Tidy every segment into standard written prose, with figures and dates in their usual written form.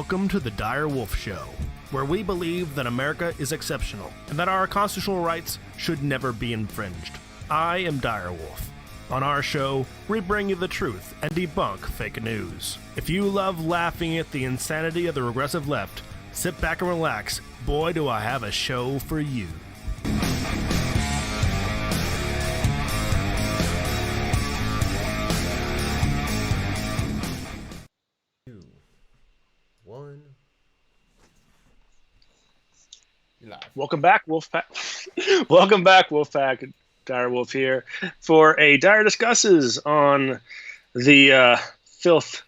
Welcome to the Dire Wolf Show, where we believe that America is exceptional and that our constitutional rights should never be infringed. I am Dire Wolf. On our show, we bring you the truth and debunk fake news. If you love laughing at the insanity of the regressive left, sit back and relax. Boy, do I have a show for you. Welcome back, Wolfpack. Welcome back, Wolfpack. Dire Wolf here for a Dire Discusses on the filth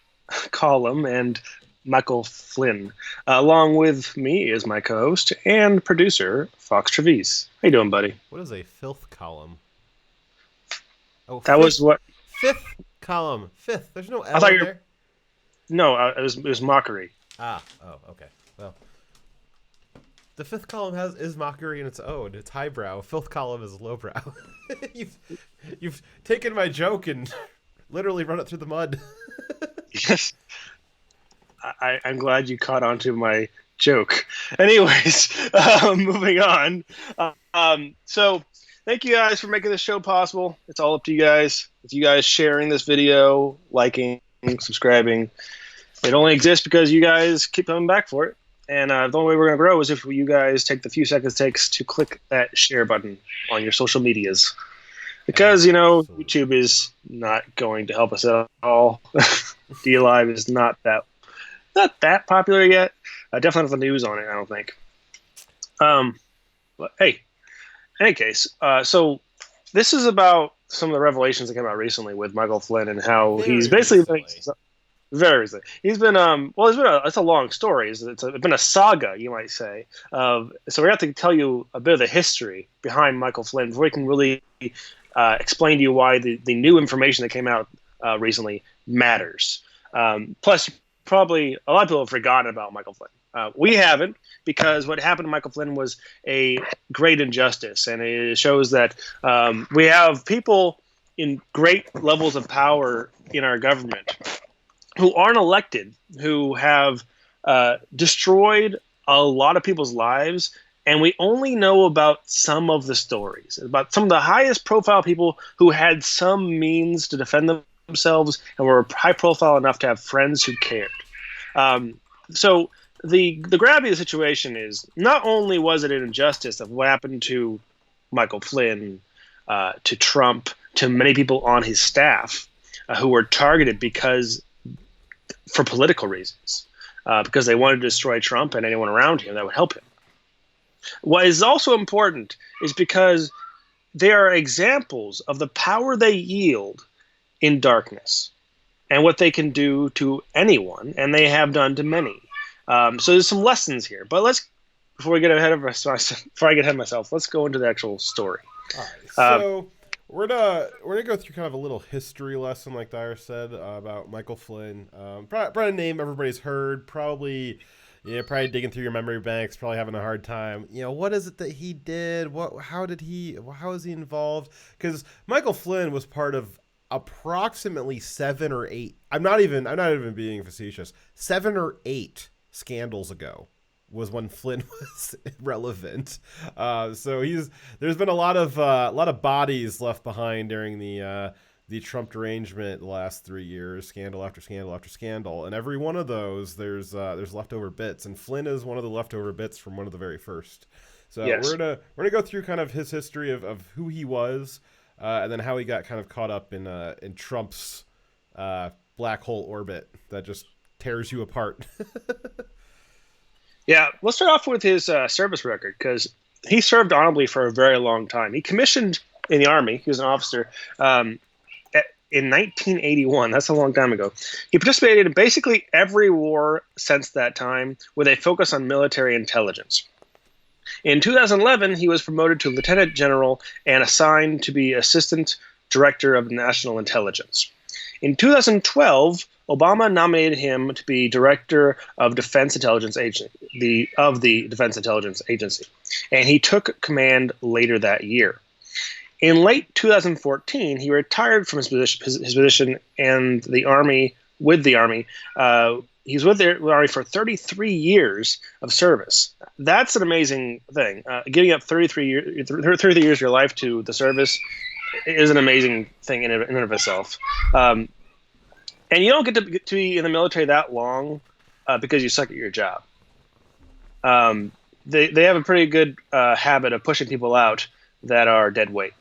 column and Michael Flynn. Along with me is my co-host and producer, Fox Trevize. How you doing, buddy? What is a filth column? Oh, that was what? Fifth column. Fifth. There's no L I thought in there? No, it was mockery. Oh, okay. Well, the fifth column is mockery in its own. It's highbrow. Filth column is lowbrow. You've taken my joke and literally run it through the mud. Yes. I'm glad you caught on to my joke. Anyways, moving on. So thank you guys for making this show possible. It's all up to you guys. With you guys sharing this video, liking, subscribing. It only exists because you guys keep coming back for it. And the only way we're going to grow is if you guys take the few seconds it takes to click that share button on your social medias. Because, Absolutely. YouTube is not going to help us at all. DLive is not that popular yet. Definitely not the news on it, I don't think. But hey, in any case, so this is about some of the revelations that came out recently with Michael Flynn and how he's basically very recently. He's been it's a long story. It's been a saga, you might say. So we have to tell you a bit of the history behind Michael Flynn before we can really explain to you why the new information that came out recently matters. Plus, probably a lot of people have forgotten about Michael Flynn. We haven't, because what happened to Michael Flynn was a great injustice, and it shows that we have people in great levels of power in our government who aren't elected, who have destroyed a lot of people's lives, and we only know about some of the stories, about some of the highest profile people who had some means to defend themselves and were high profile enough to have friends who cared. So the gravity of the situation is, not only was it an injustice of what happened to Michael Flynn, to Trump, to many people on his staff who were targeted for political reasons, because they wanted to destroy Trump and anyone around him that would help him. What is also important is because they are examples of the power they yield in darkness and what they can do to anyone, and they have done to many. So there's some lessons here. But before I get ahead of myself, let's go into the actual story. All right, so we're gonna go through kind of a little history lesson, like Dyer said, about Michael Flynn. Probably a name everybody's heard. Probably digging through your memory banks, probably having a hard time. What is it that he did? How is he involved? Because Michael Flynn was part of approximately 7 or 8. I'm not even being facetious. 7 or 8 scandals ago was when Flynn was relevant. So there's been a lot of bodies left behind during the Trump derangement the last 3 years, scandal after scandal after scandal, and every one of those there's leftover bits, and Flynn is one of the leftover bits from one of the very first. So yes. we're gonna go through kind of his history of who he was, and then how he got kind of caught up in Trump's black hole orbit that just tears you apart. Yeah, let's start off with his service record, because he served honorably for a very long time. He commissioned in the Army. He was an officer in 1981. That's a long time ago. He participated in basically every war since that time, with a focus on military intelligence. In 2011, he was promoted to lieutenant general and assigned to be assistant director of national intelligence. In 2012, Obama nominated him to be director of Defense Intelligence Agency, of the Defense Intelligence Agency, and he took command later that year. In late 2014, he retired from his position in the Army, with the Army, he's with the Army for 33 years of service. That's an amazing thing. Giving up 33 years of your life to the service is an amazing thing in and of itself. And you don't get to be in the military that long because you suck at your job. They have a pretty good habit of pushing people out that are dead weight.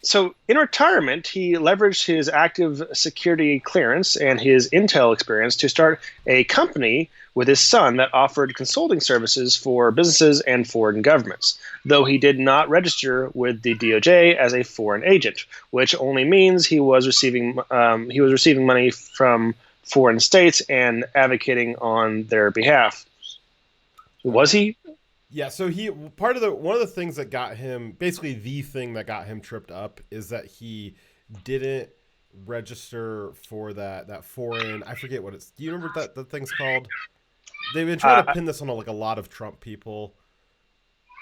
So in retirement, he leveraged his active security clearance and his intel experience to start a company with his son that offered consulting services for businesses and foreign governments, though he did not register with the DOJ as a foreign agent, which only means he was receiving money from foreign states and advocating on their behalf. Was he? Yeah, so one of the things that got him, basically the thing that got him tripped up, is that he didn't register for that foreign, I forget what it's, do you remember what that thing's called? They've been trying to pin this on a lot of Trump people.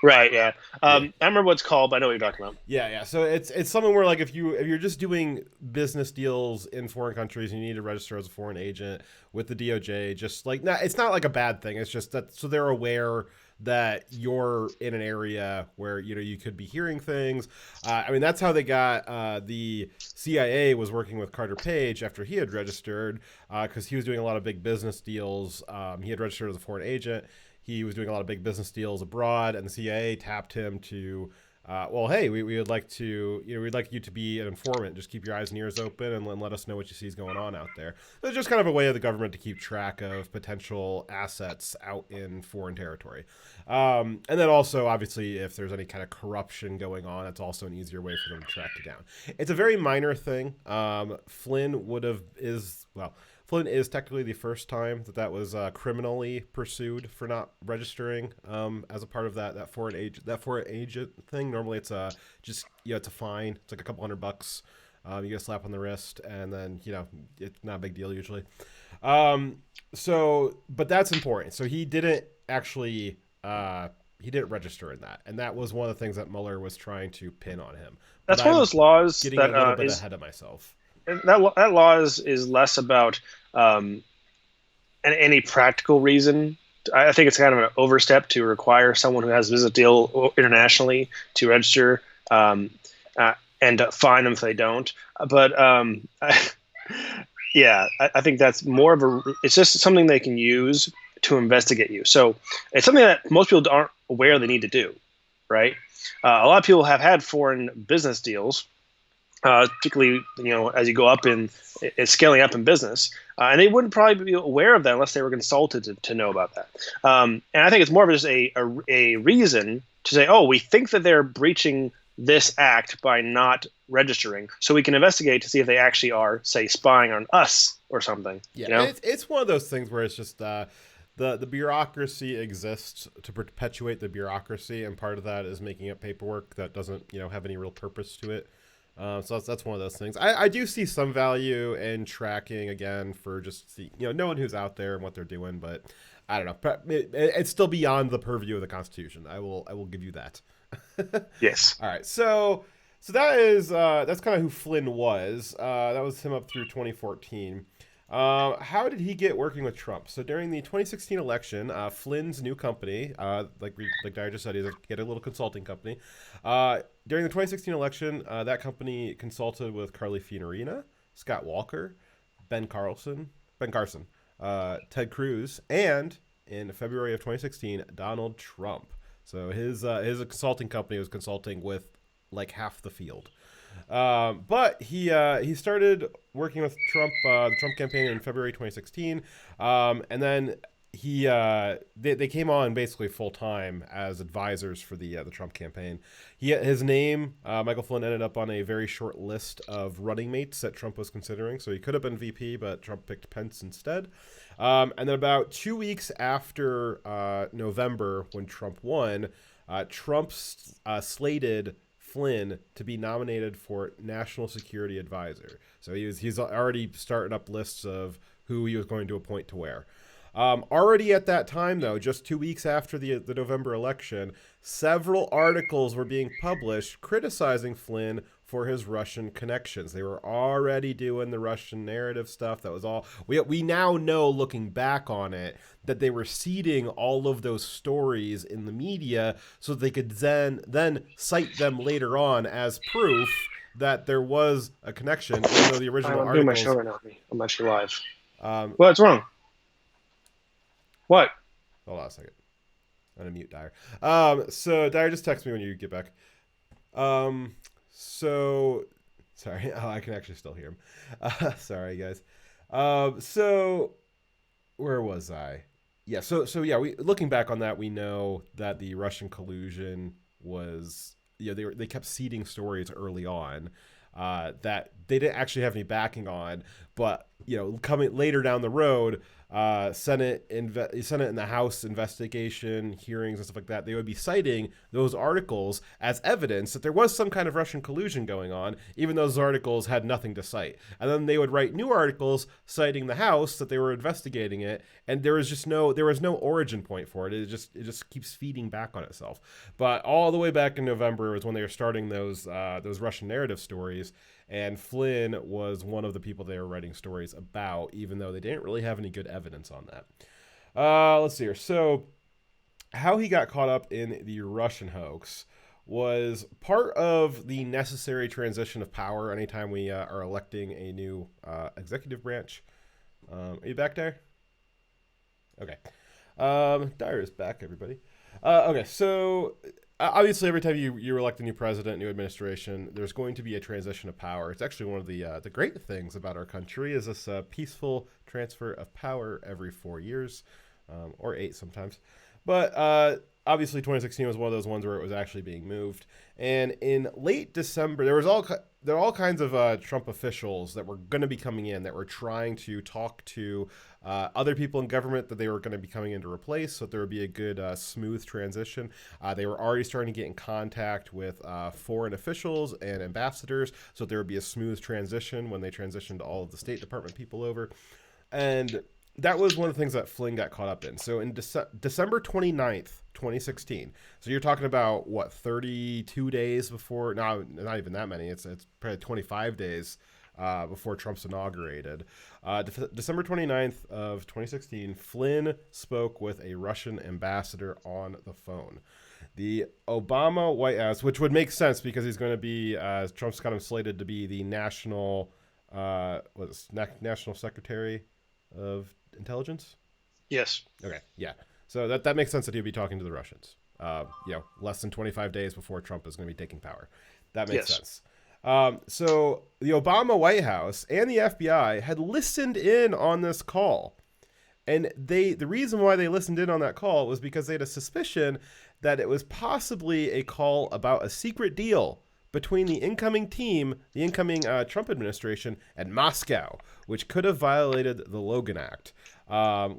Right, yeah. I remember what it's called, but I know what you're talking about. Yeah. So it's something where, like, if you're just doing business deals in foreign countries, you need to register as a foreign agent with the DOJ. Just like, it's not like a bad thing. It's just that so they're aware that you're in an area where you could be hearing things. I mean, that's how they got the CIA was working with Carter Page after he had registered because he was doing a lot of big business deals. He had registered as a foreign agent. He was doing a lot of big business deals abroad, and the CIA tapped him to, hey, we would like to, we'd like you to be an informant. Just keep your eyes and ears open and let us know what you see is going on out there. It's just kind of a way of the government to keep track of potential assets out in foreign territory. And then also, obviously, if there's any kind of corruption going on, it's also an easier way for them to track you down. It's a very minor thing. Flynn is technically the first time that was criminally pursued for not registering as a part of that foreign agent thing. Normally, it's it's a fine. It's like a couple $100. You get a slap on the wrist, and then it's not a big deal usually. But that's important. So he didn't actually he didn't register in that, and that was one of the things that Mueller was trying to pin on him. That's one of those laws getting that a little bit ahead of myself. That law is less about any practical reason. I think it's kind of an overstep to require someone who has a business deal internationally to register and fine them if they don't. But I think that's more of it's just something they can use to investigate you. So it's something that most people aren't aware they need to do, right? A lot of people have had foreign business deals, particularly as you go up in scaling up in business, and they wouldn't probably be aware of that unless they were consulted to know about that. And I think it's more of just a reason to say, oh, we think that they're breaching this act by not registering, so we can investigate to see if they actually are, say, spying on us or something. Yeah, it's one of those things where it's just the bureaucracy exists to perpetuate the bureaucracy, and part of that is making up paperwork that doesn't have any real purpose to it. So that's one of those things. I do see some value in tracking again for just knowing who's out there and what they're doing, but I don't know. It's still beyond the purview of the Constitution. I will give you that. Yes. All right. So that's kind of who Flynn was. That was him up through 2014. How did he get working with Trump? So during the 2016 election, Flynn's new company, like Dyer just said, he had a little consulting company. During the 2016 election, that company consulted with Carly Fiorina, Scott Walker, Ben Carson, Ted Cruz, and in February of 2016, Donald Trump. So his consulting company was consulting with like half the field. But he started working with Trump, the Trump campaign in February 2016, and then they came on basically full time as advisors for the Trump campaign. His name, Michael Flynn, ended up on a very short list of running mates that Trump was considering. So he could have been VP, but Trump picked Pence instead. And then about 2 weeks after November, when Trump won, Trump slated Flynn to be nominated for National Security Advisor. So he's already starting up lists of who he was going to appoint to where. Already at that time, though, just 2 weeks after the November election, several articles were being published criticizing Flynn for his Russian connections. They were already doing the Russian narrative stuff. That was all. We now know, looking back on it, that they were seeding all of those stories in the media so they could then cite them later on as proof that there was a connection, even though the original I'm articles... doing my show right now. I'm actually live. What's wrong? What? Hold on a second. I'm going to mute Dyer. So, Dyer, just text me when you get back. So, sorry. Oh, I can actually still hear him. Sorry, guys. So, where was I? Yeah, so yeah, looking back on that, we know that the Russian collusion was... they kept seeding stories early on that they didn't actually have any backing on, but coming later down the road, Senate and the House investigation hearings and stuff like that, they would be citing those articles as evidence that there was some kind of Russian collusion going on, even though those articles had nothing to cite. And then they would write new articles citing the House that they were investigating it, and there was no origin point for it. It just keeps feeding back on itself. But all the way back in November was when they were starting those Russian narrative stories. And Flynn was one of the people they were writing stories about, even though they didn't really have any good evidence on that. Let's see here. So how he got caught up in the Russian hoax was part of the necessary transition of power anytime we are electing a new executive branch. Are you back there? Okay. Dyer is back, everybody. Okay, so... obviously, every time you elect a new president, new administration, there's going to be a transition of power. It's actually one of the great things about our country is this peaceful transfer of power every 4 years, or 8 sometimes. But obviously, 2016 was one of those ones where it was actually being moved. And in late December, there are all kinds of Trump officials that were going to be coming in that were trying to talk to other people in government that they were going to be coming in to replace, so there would be a good, smooth transition. They were already starting to get in contact with foreign officials and ambassadors, so there would be a smooth transition when they transitioned all of the State Department people over. And that was one of the things that Flynn got caught up in. So in December 29th, 2016, so you're talking about, 32 days before, no, not even that many, it's probably 25 days before Trump's inaugurated. December 29th of 2016, Flynn spoke with a Russian ambassador on the phone. The Obama White House, which would make sense because he's going to be, Trump's kind of slated to be the national secretary of intelligence? Yes. Okay, yeah. So that makes sense that he'd be talking to the Russians. Less than 25 days before Trump is going to be taking power. That makes sense. So the Obama White House and the FBI had listened in on this call. And the reason why they listened in on that call was because they had a suspicion that it was possibly a call about a secret deal between the incoming Trump administration and Moscow, which could have violated the Logan Act. The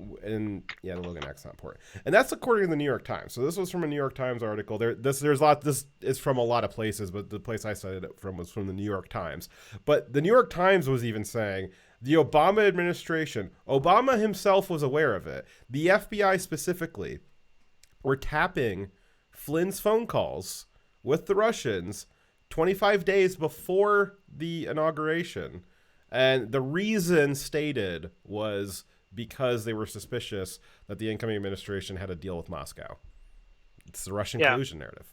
Logan Act's not important. And that's according to the New York Times. So this was from a New York Times article. This is from a lot of places, but the place I cited it from was from the New York Times. But the New York Times was even saying the Obama administration, Obama himself was aware of it. The FBI specifically were tapping Flynn's phone calls with the Russians 25 days before the inauguration. And the reason stated was because they were suspicious that the incoming administration had a deal with Moscow. It's the Russian collusion narrative.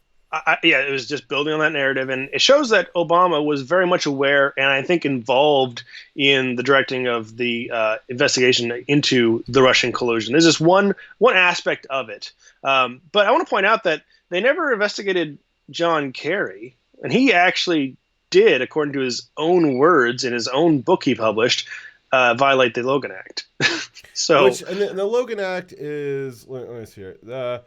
It was just building on that narrative. And it shows that Obama was very much aware and I think involved in the directing of the investigation into the Russian collusion. There's just one aspect of it. But I want to point out that they never investigated John Kerry. And he actually did, according to his own words in his own book he published, violate the Logan Act. The Logan Act is, let me see here. The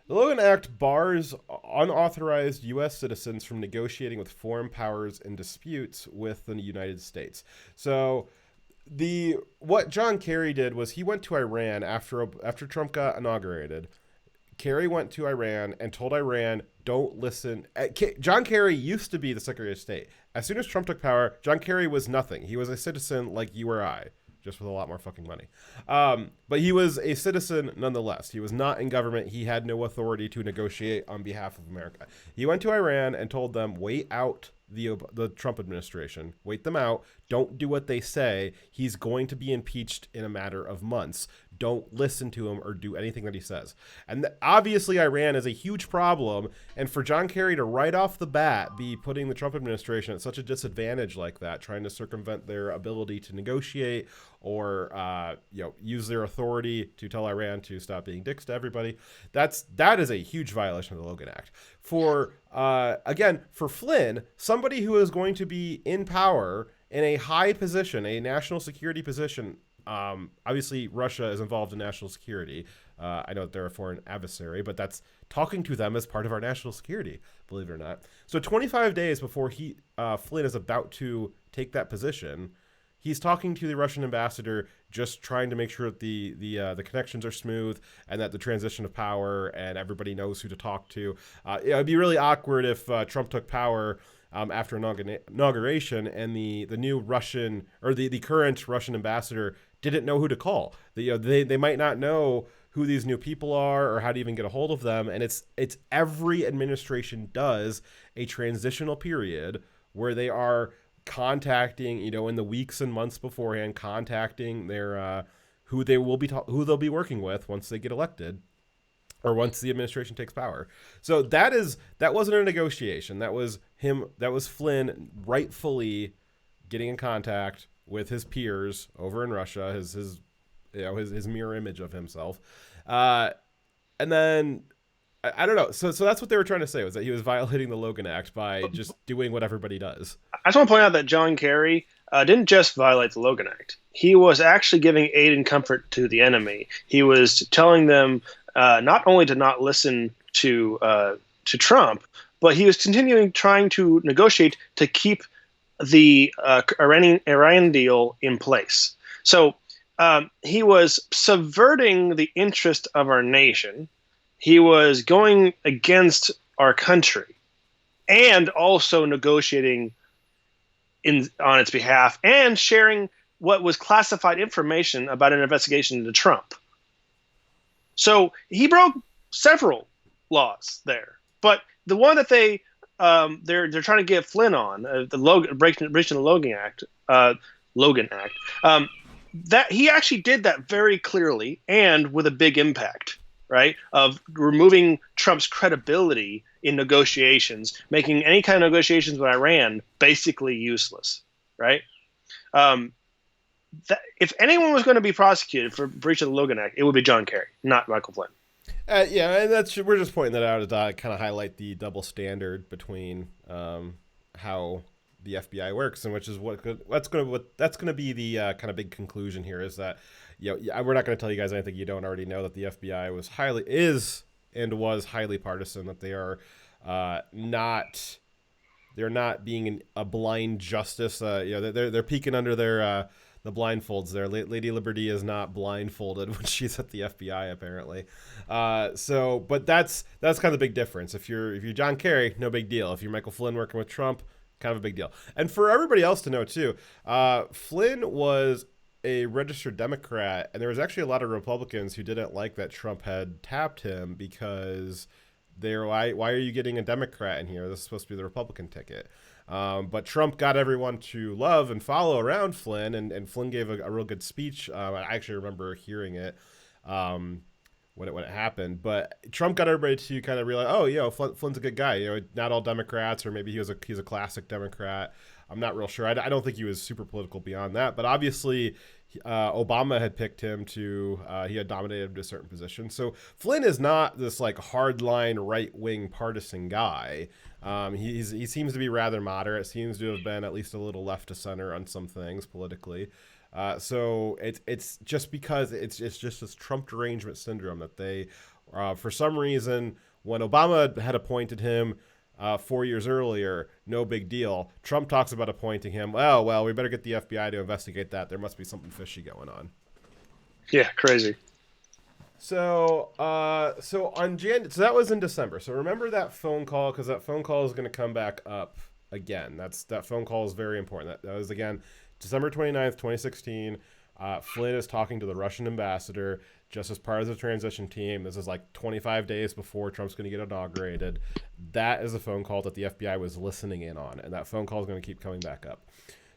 Logan Act bars unauthorized U.S. citizens from negotiating with foreign powers in disputes with the United States. So what John Kerry did was he went to Iran after Trump got inaugurated. Kerry went to Iran and told Iran, don't listen. John Kerry used to be the Secretary of State. As soon as Trump took power, John Kerry was nothing. He was a citizen like you or I, just with a lot more fucking money. But he was a citizen nonetheless. He was not in government. He had no authority to negotiate on behalf of America. He went to Iran and told them, wait out the Trump administration. Wait them out. Don't do what they say. He's going to be impeached in a matter of months. Don't listen to him or do anything that he says. And obviously Iran is a huge problem. And for John Kerry to right off the bat be putting the Trump administration at such a disadvantage like that, trying to circumvent their ability to negotiate or use their authority to tell Iran to stop being dicks to everybody, that is a huge violation of the Logan Act. For Flynn, somebody who is going to be in power in a high position, a national security position. Obviously, Russia is involved in national security. I know that they're a foreign adversary, but that's talking to them as part of our national security, believe it or not. So 25 days before Flynn is about to take that position, he's talking to the Russian ambassador, just trying to make sure that the connections are smooth and that the transition of power and everybody knows who to talk to. It would be really awkward if Trump took power after inauguration and the new Russian or the current Russian ambassador didn't know who to call. They might not know who these new people are or how to even get a hold of them. And it's every administration does a transitional period where they are contacting, in the weeks and months beforehand, contacting their who they'll be working with once they get elected or once the administration takes power. So that wasn't a negotiation. That was Flynn rightfully getting in contact with his peers over in Russia, his mirror image of himself. And then I don't know. So that's what they were trying to say, was that he was violating the Logan Act by just doing what everybody does. I just want to point out that John Kerry didn't just violate the Logan Act. He was actually giving aid and comfort to the enemy. He was telling them not only to not listen to Trump, but he was continuing trying to negotiate to keep the Iran deal in place. So he was subverting the interest of our nation. He was going against our country and also negotiating on its behalf and sharing what was classified information about an investigation into Trump. So he broke several laws there. But the one that they're trying to get Flynn on, breaching the Logan Act, that he actually did that very clearly and with a big impact, right? Of removing Trump's credibility in negotiations, making any kind of negotiations with Iran basically useless, right? If anyone was going to be prosecuted for breach of the Logan Act, it would be John Kerry, not Michael Flynn. Yeah, and we're just pointing that out to kind of highlight the double standard between how the FBI works, and which is that's going to be the kind of big conclusion here, is that we're not going to tell you guys anything you don't already know, that the FBI was highly partisan, that they are not being a blind justice. They're peeking under their the blindfolds there. Lady Liberty is not blindfolded when she's at the FBI, apparently. But that's kind of the big difference. If you're John Kerry, no big deal. If you're Michael Flynn working with Trump, kind of a big deal. And for everybody else to know too, Flynn was a registered Democrat, and there was actually a lot of Republicans who didn't like that Trump had tapped him, because why are you getting a Democrat in here? This is supposed to be the Republican ticket. But Trump got everyone to love and follow around Flynn, and Flynn gave a real good speech. I actually remember hearing it when it happened. But Trump got everybody to kind of realize, Flynn's a good guy. Not all Democrats, or maybe he's a classic Democrat. I'm not real sure. I don't think he was super political beyond that. But obviously, Obama had picked him he had nominated him to a certain position. So Flynn is not this like hardline right-wing partisan guy. He seems to be rather moderate, seems to have been at least a little left to center on some things politically. So it's just because it's just this Trump derangement syndrome that they, for some reason, when Obama had appointed him 4 years earlier, no big deal. Trump talks about appointing him. Well, we better get the FBI to investigate that. There must be something fishy going on. Yeah, crazy. So that was in December. So remember that phone call, because that phone call is going to come back up again. That phone call is very important. That was, again, December 29th, 2016. Flynn is talking to the Russian ambassador just as part of the transition team. This is like 25 days before Trump's going to get inaugurated. That is a phone call that the FBI was listening in on, and that phone call is going to keep coming back up.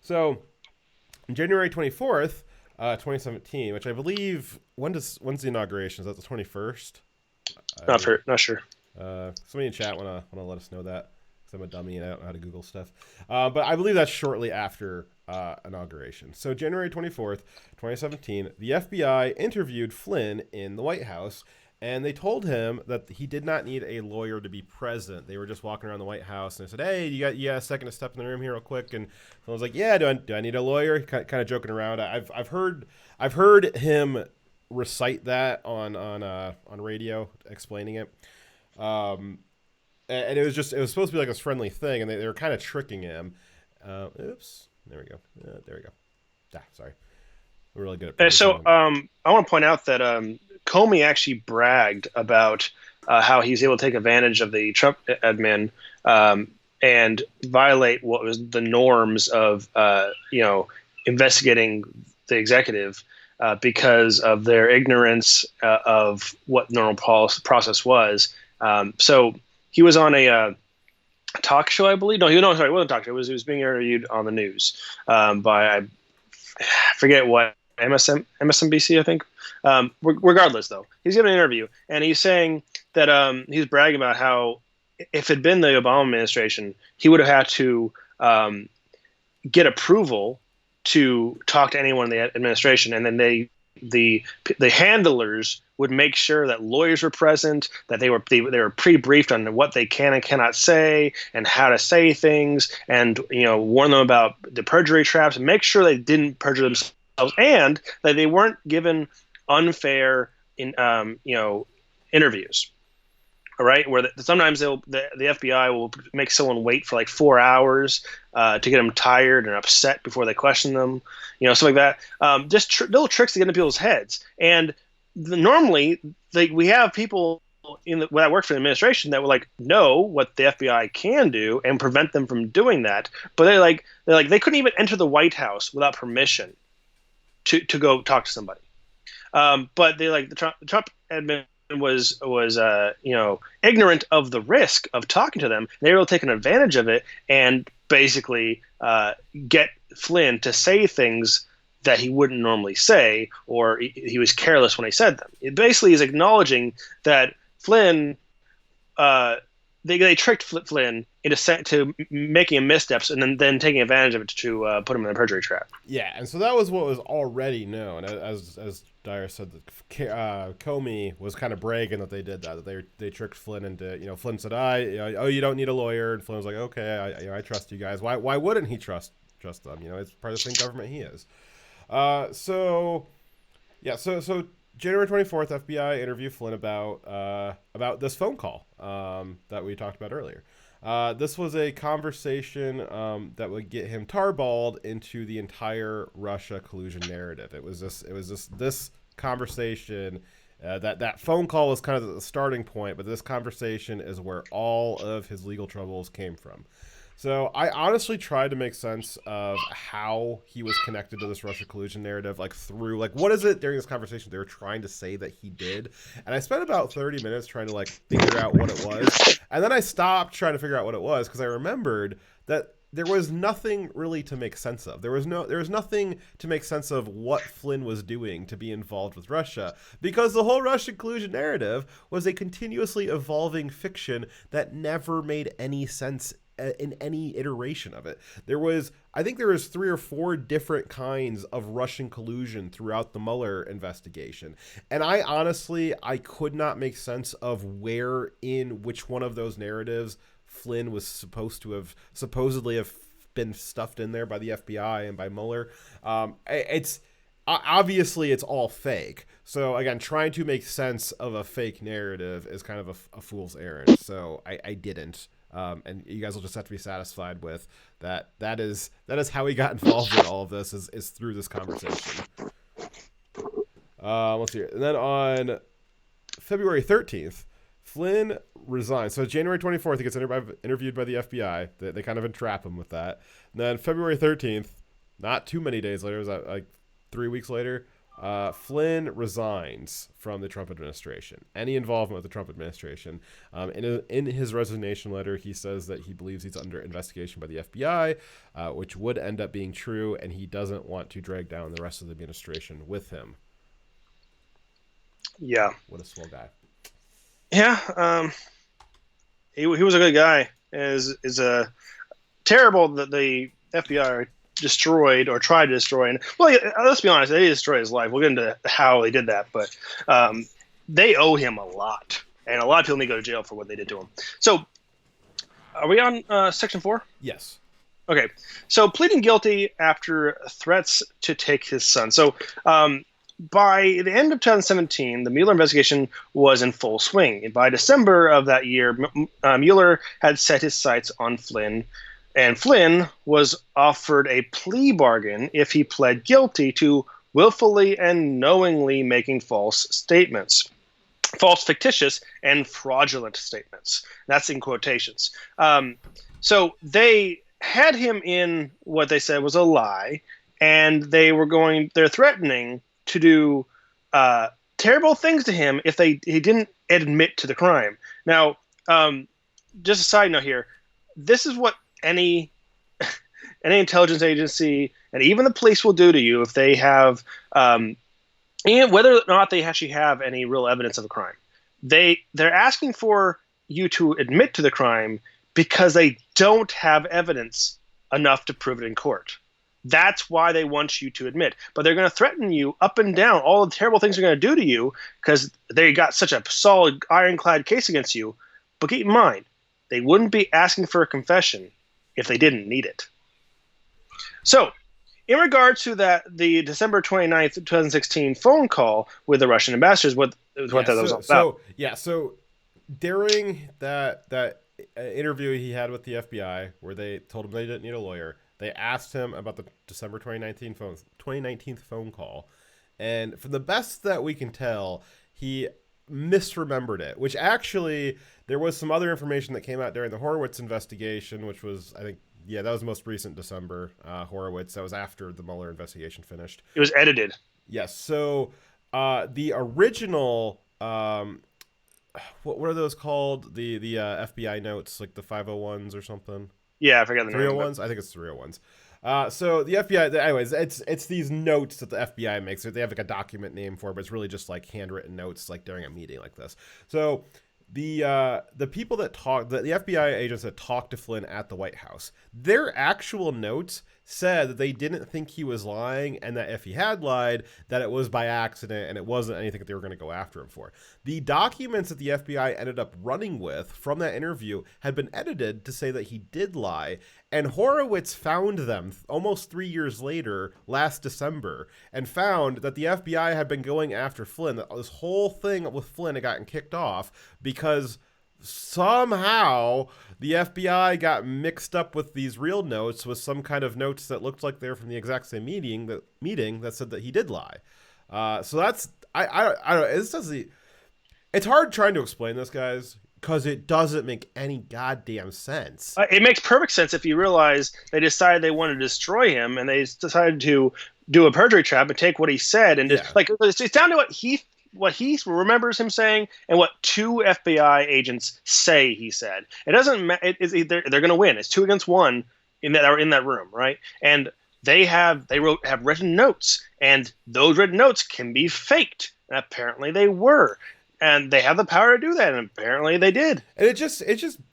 So, January 24th, 2017, which I believe, when's the inauguration? Is that the 21st? Not sure. Somebody in chat want to let us know that, because I'm a dummy and I don't know how to Google stuff. But I believe that's shortly after inauguration. So January 24th, 2017, the FBI interviewed Flynn in the White House, and they told him that he did not need a lawyer to be present. They were just walking around the White House, and they said, "Hey, you got a second to step in the room here real quick?" And Flynn was like, "Yeah, do I need a lawyer?" Kind of joking around. I've heard him recite that on radio, explaining it. And it was supposed to be like this friendly thing, and they were kind of tricking him. Oops. There we go. There we go. Sorry. We're really good at I want to point out that Comey actually bragged about how he was able to take advantage of the Trump admin and violate what was the norms of investigating the executive because of their ignorance of what normal process was. So he was on a talk show, I believe. It wasn't a talk show. He was being interviewed on the news by, I forget what, MSNBC, I think. Regardless, though, he's giving an interview, and he's saying that he's bragging about how if it had been the Obama administration, he would have had to get approval to talk to anyone in the administration, and then the handlers would make sure that lawyers were present, that they were pre-briefed on what they can and cannot say and how to say things, and warn them about the perjury traps and make sure they didn't perjure themselves, and that they weren't given unfair interviews. All right, where sometimes the FBI will make someone wait for like 4 hours to get them tired and upset before they question them, stuff like that. Just little tricks to get into people's heads. And normally, we have people that work for the administration that will know what the FBI can do and prevent them from doing that. But they couldn't even enter the White House without permission to go talk to somebody. But the Trump admin was ignorant of the risk of talking to them. They were taking advantage of it and basically get Flynn to say things that he wouldn't normally say, or he was careless when he said them. It basically is acknowledging that Flynn, they tricked Flynn into making missteps and then taking advantage of it to put him in a perjury trap. Yeah, and so that was what was already known. As Dyer said, that Comey was kind of bragging that they did that they tricked Flynn into, Flynn said, you don't need a lawyer, and Flynn was like, okay, I trust you guys. Why wouldn't he trust them? It's part of the same government he is. So January 24th, FBI interviewed Flynn about this phone call that we talked about earlier. This was a conversation that would get him tarballed into the entire Russia collusion narrative. It was this conversation. That phone call was kind of the starting point, but this conversation is where all of his legal troubles came from. So I honestly tried to make sense of how he was connected to this Russia collusion narrative, through what is it during this conversation they were trying to say that he did. And I spent about 30 minutes trying to figure out what it was. And then I stopped trying to figure out what it was because I remembered that there was nothing really to make sense of. There was nothing to make sense of what Flynn was doing to be involved with Russia, because the whole Russian collusion narrative was a continuously evolving fiction that never made any sense in any iteration of it. I think there was 3 or 4 different kinds of Russian collusion throughout the Mueller investigation. And I could not make sense of where in which one of those narratives Flynn was supposedly have been stuffed in there by the FBI and by Mueller. It's obviously it's all fake. So again, trying to make sense of a fake narrative is kind of a fool's errand. So I didn't. And you guys will just have to be satisfied with that. That is how he got involved in all of this is through this conversation. Let's see here. And then on February 13th, Flynn resigned. So January 24th, he gets interviewed by the FBI. They kind of entrap him with that. And then February 13th, not too many days later, it was 3 weeks later, Flynn resigns from the Trump administration. Any involvement with the Trump administration. In his resignation letter, he says that he believes he's under investigation by the FBI, which would end up being true, and he doesn't want to drag down the rest of the administration with him. Yeah. What a swell guy. Yeah. He was a good guy. Is a terrible that the FBI destroyed or tried to destroy. And well, let's be honest, they destroyed his life. We'll get into how they did that, but they owe him a lot, and a lot of people need to go to jail for what they did to him. So, are we on section 4? Yes. Okay. So, pleading guilty after threats to take his son. So, by the end of 2017, the Mueller investigation was in full swing. And by December of that year, Mueller had set his sights on Flynn. And Flynn was offered a plea bargain if he pled guilty to willfully and knowingly making false statements, false, fictitious, and fraudulent statements. That's in quotations. So they had him in what they said was a lie, and they're threatening to do terrible things to him if he didn't admit to the crime. Now, just a side note here, this is what any intelligence agency and even the police will do to you if they have, and whether or not they actually have any real evidence of a crime. They're asking for you to admit to the crime because they don't have evidence enough to prove it in court. That's why they want you to admit. But they're going to threaten you up and down, all the terrible things they're going to do to you because they got such a solid, ironclad case against you. But keep in mind, they wouldn't be asking for a confession if they didn't need it. So, in regards to the December 29th, 2016 phone call with the Russian ambassadors, what that was all about. So during that interview he had with the FBI, where they told him they didn't need a lawyer, they asked him about the December 2019 phone call, and from the best that we can tell, he misremembered it, which actually there was some other information that came out during the Horowitz investigation, which was, I think, that was most recent December. Horowitz, that was after the Mueller investigation finished. It was edited. Yes. So the original, what are those called? The FBI notes, like the 501s or something. Yeah, I forgot the name. 301s. I think it's 301s. So the FBI, anyways, it's these notes that the FBI makes. They have like a document name for it, but it's really just like handwritten notes, like during a meeting like this. So the people that the FBI agents that talked to Flynn at the White House, their actual notes said that they didn't think he was lying, and that if he had lied, that it was by accident and it wasn't anything that they were going to go after him for. The documents that the FBI ended up running with from that interview had been edited to say that he did lie, and Horowitz found them almost 3 years later, last December, and found that the FBI had been going after Flynn. That this whole thing with Flynn had gotten kicked off because somehow the FBI got mixed up with these real notes with some kind of notes that looked like they were from the exact same meeting that said that he did lie. So that's I don't know. It's hard trying to explain this, guys, because it doesn't make any goddamn sense. It makes perfect sense if you realize they decided they wanted to destroy him, and they decided to do a perjury trap and take what he said and just it's down to what he remembers him saying and what 2 FBI agents say he said. It doesn't matter. They're going to win. It's 2 against 1 in that room, right? And they have written notes, and those written notes can be faked, and apparently they were. And they have the power to do that, and apparently they did. And it just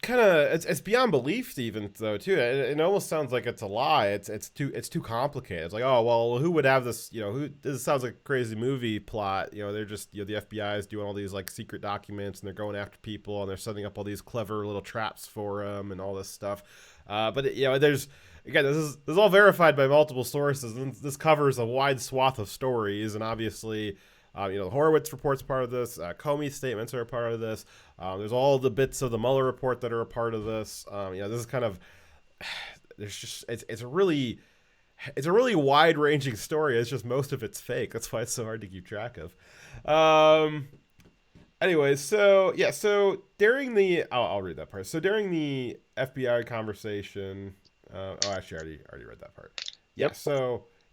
kind of it's beyond belief, even though too. It almost sounds like it's a lie. It's too complicated. It's like, oh well, who would have this? This sounds like a crazy movie plot. They're just the FBI is doing all these like secret documents, and they're going after people, and they're setting up all these clever little traps for them, and all this stuff. But there's again, this is all verified by multiple sources, and this covers a wide swath of stories, and obviously. The Horowitz report's part of this. Comey's statements are a part of this. There's all the bits of the Mueller report that are a part of this. This is kind of there's just it's a really wide-ranging story. It's just most of it's fake. That's why it's so hard to keep track of. Anyways, so during the I'll read that part. So during the FBI conversation, actually, I already read that part. Yep.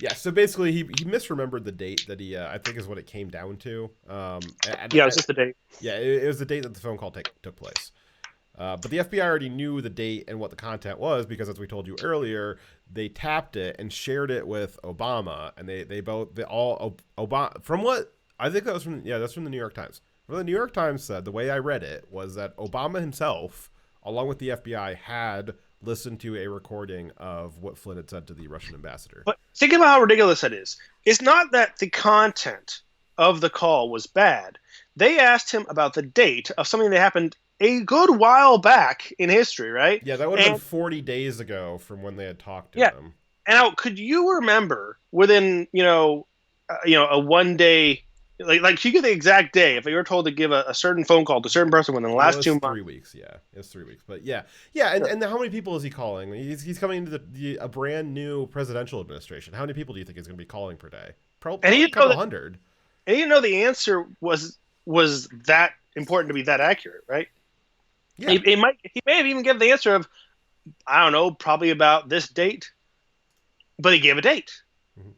Yeah, so basically he misremembered the date that he I think is what it came down to. Yeah, it was just the date. Yeah, it was the date that the phone call took place. But the FBI already knew the date and what the content was because, as we told you earlier, they tapped it and shared it with Obama, and they all Obama, from what I think that was from, yeah, that's from the New York Times. What the New York Times said, the way I read it, was that Obama himself, along with the FBI, had listened to a recording of what Flynn had said to the Russian ambassador. But think about how ridiculous that is. It's not that the content of the call was bad. They asked him about the date of something that happened a good while back in history, right? Yeah, that would have been 40 days ago from when they had talked to him. And now, could you remember within a 1 day, like you get the exact day if you were told to give a certain phone call to a certain person within the last 2 months? 3 weeks, yeah, it's 3 weeks, but yeah, and how many people is he calling? He's coming into a brand new presidential administration. How many people do you think he's going to be calling per day? Probably a couple hundred. And you know the answer was that important to be that accurate, right? Yeah. He may have even given the answer of, I don't know, probably about this date, but he gave a date,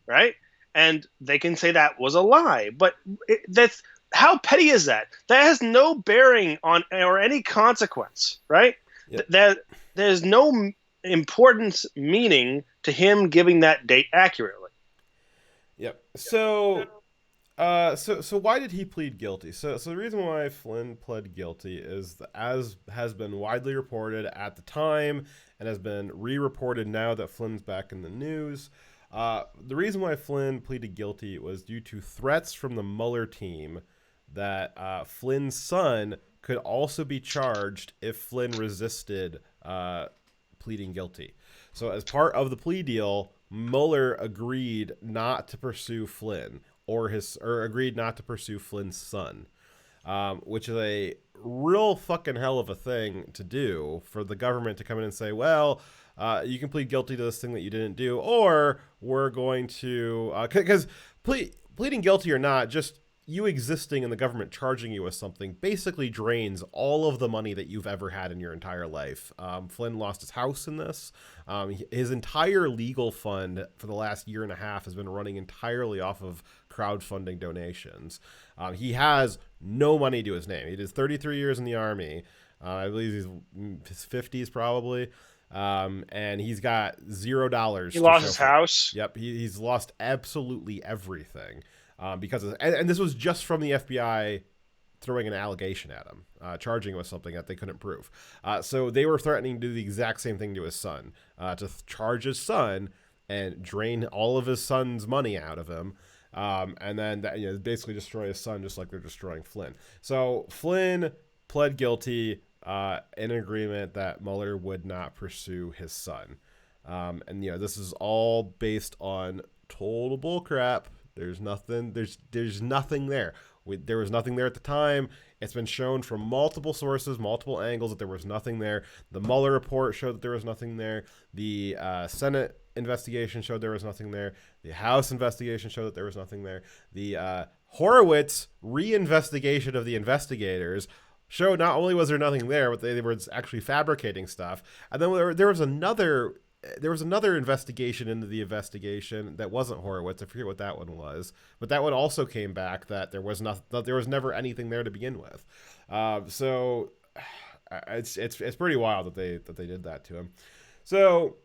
right? And they can say that was a lie, but that's how petty is that? That has no bearing on or any consequence, right? Yep. That there's no importance, meaning to him giving that date accurately. Yep. So why did he plead guilty? So the reason why Flynn pled guilty is, as has been widely reported at the time and has been re-reported now that Flynn's back in the news, the reason why Flynn pleaded guilty was due to threats from the Mueller team that Flynn's son could also be charged if Flynn resisted pleading guilty. So as part of the plea deal, Mueller agreed not to pursue Flynn or agreed not to pursue Flynn's son, which is a real fucking hell of a thing to do for the government to come in and say, well, you can plead guilty to this thing that you didn't do, or we're going to, because pleading guilty or not, just you existing and the government charging you with something basically drains all of the money that you've ever had in your entire life. Flynn lost his house in this. His entire legal fund for the last year and a half has been running entirely off of crowdfunding donations. He has no money to his name. He did 33 years in the Army. I believe he's in his 50s probably. And he's got $0. He lost his house. Yep. He's lost absolutely everything. Because of, and this was just from the FBI throwing an allegation at him, charging him with something that they couldn't prove. So they were threatening to do the exact same thing to his son, to charge his son and drain all of his son's money out of him, and then basically destroy his son just like they're destroying Flynn. So Flynn pled guilty in agreement that Mueller would not pursue his son, and this is all based on total bullcrap. There's nothing. There's nothing there. There was nothing there at the time. It's been shown from multiple sources, multiple angles that there was nothing there. The Mueller report showed that there was nothing there. The Senate investigation showed there was nothing there. The House investigation showed that there was nothing there. The Horowitz reinvestigation of the investigators showed not only was there nothing there, but they were actually fabricating stuff. And then there was another investigation into the investigation that wasn't Horowitz. I forget what that one was, but that one also came back that there was never anything there to begin with. So it's pretty wild that they did that to him. So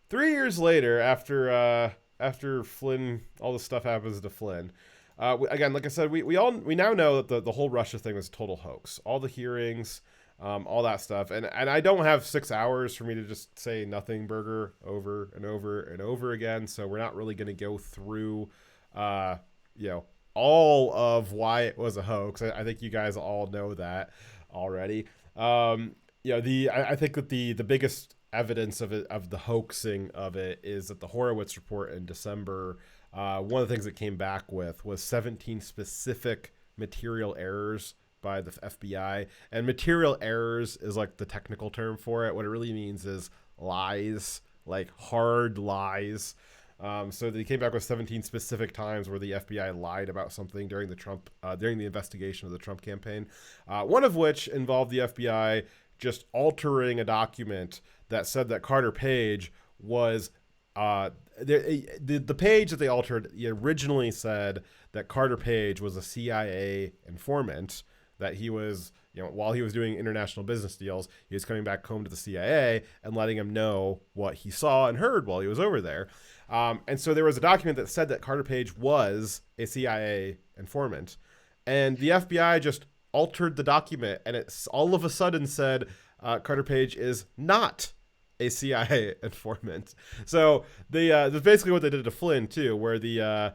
3 years later, after Flynn, all this stuff happens to Flynn. Again, like I said, we now know that the whole Russia thing was a total hoax. All the hearings. All that stuff, and I don't have 6 hours for me to just say nothing burger over and over and over again. So we're not really going to go through, all of why it was a hoax. I think you guys all know that already. I think that the biggest evidence of the hoaxing of it is that the Horowitz report in December. One of the things it came back with was 17 specific material errors by the FBI, and material errors is like the technical term for it. What it really means is lies, like hard lies. So they came back with 17 specific times where the FBI lied about something during the investigation of the Trump campaign. One of which involved the FBI just altering a document that said that Carter Page was the page that they altered originally said that Carter Page was a CIA informant, that he was, while he was doing international business deals, he was coming back home to the CIA and letting him know what he saw and heard while he was over there. And so there was a document that said that Carter Page was a CIA informant, and the FBI just altered the document, and it's all of a sudden said Carter Page is not a CIA informant. So that's basically what they did to Flynn too, where the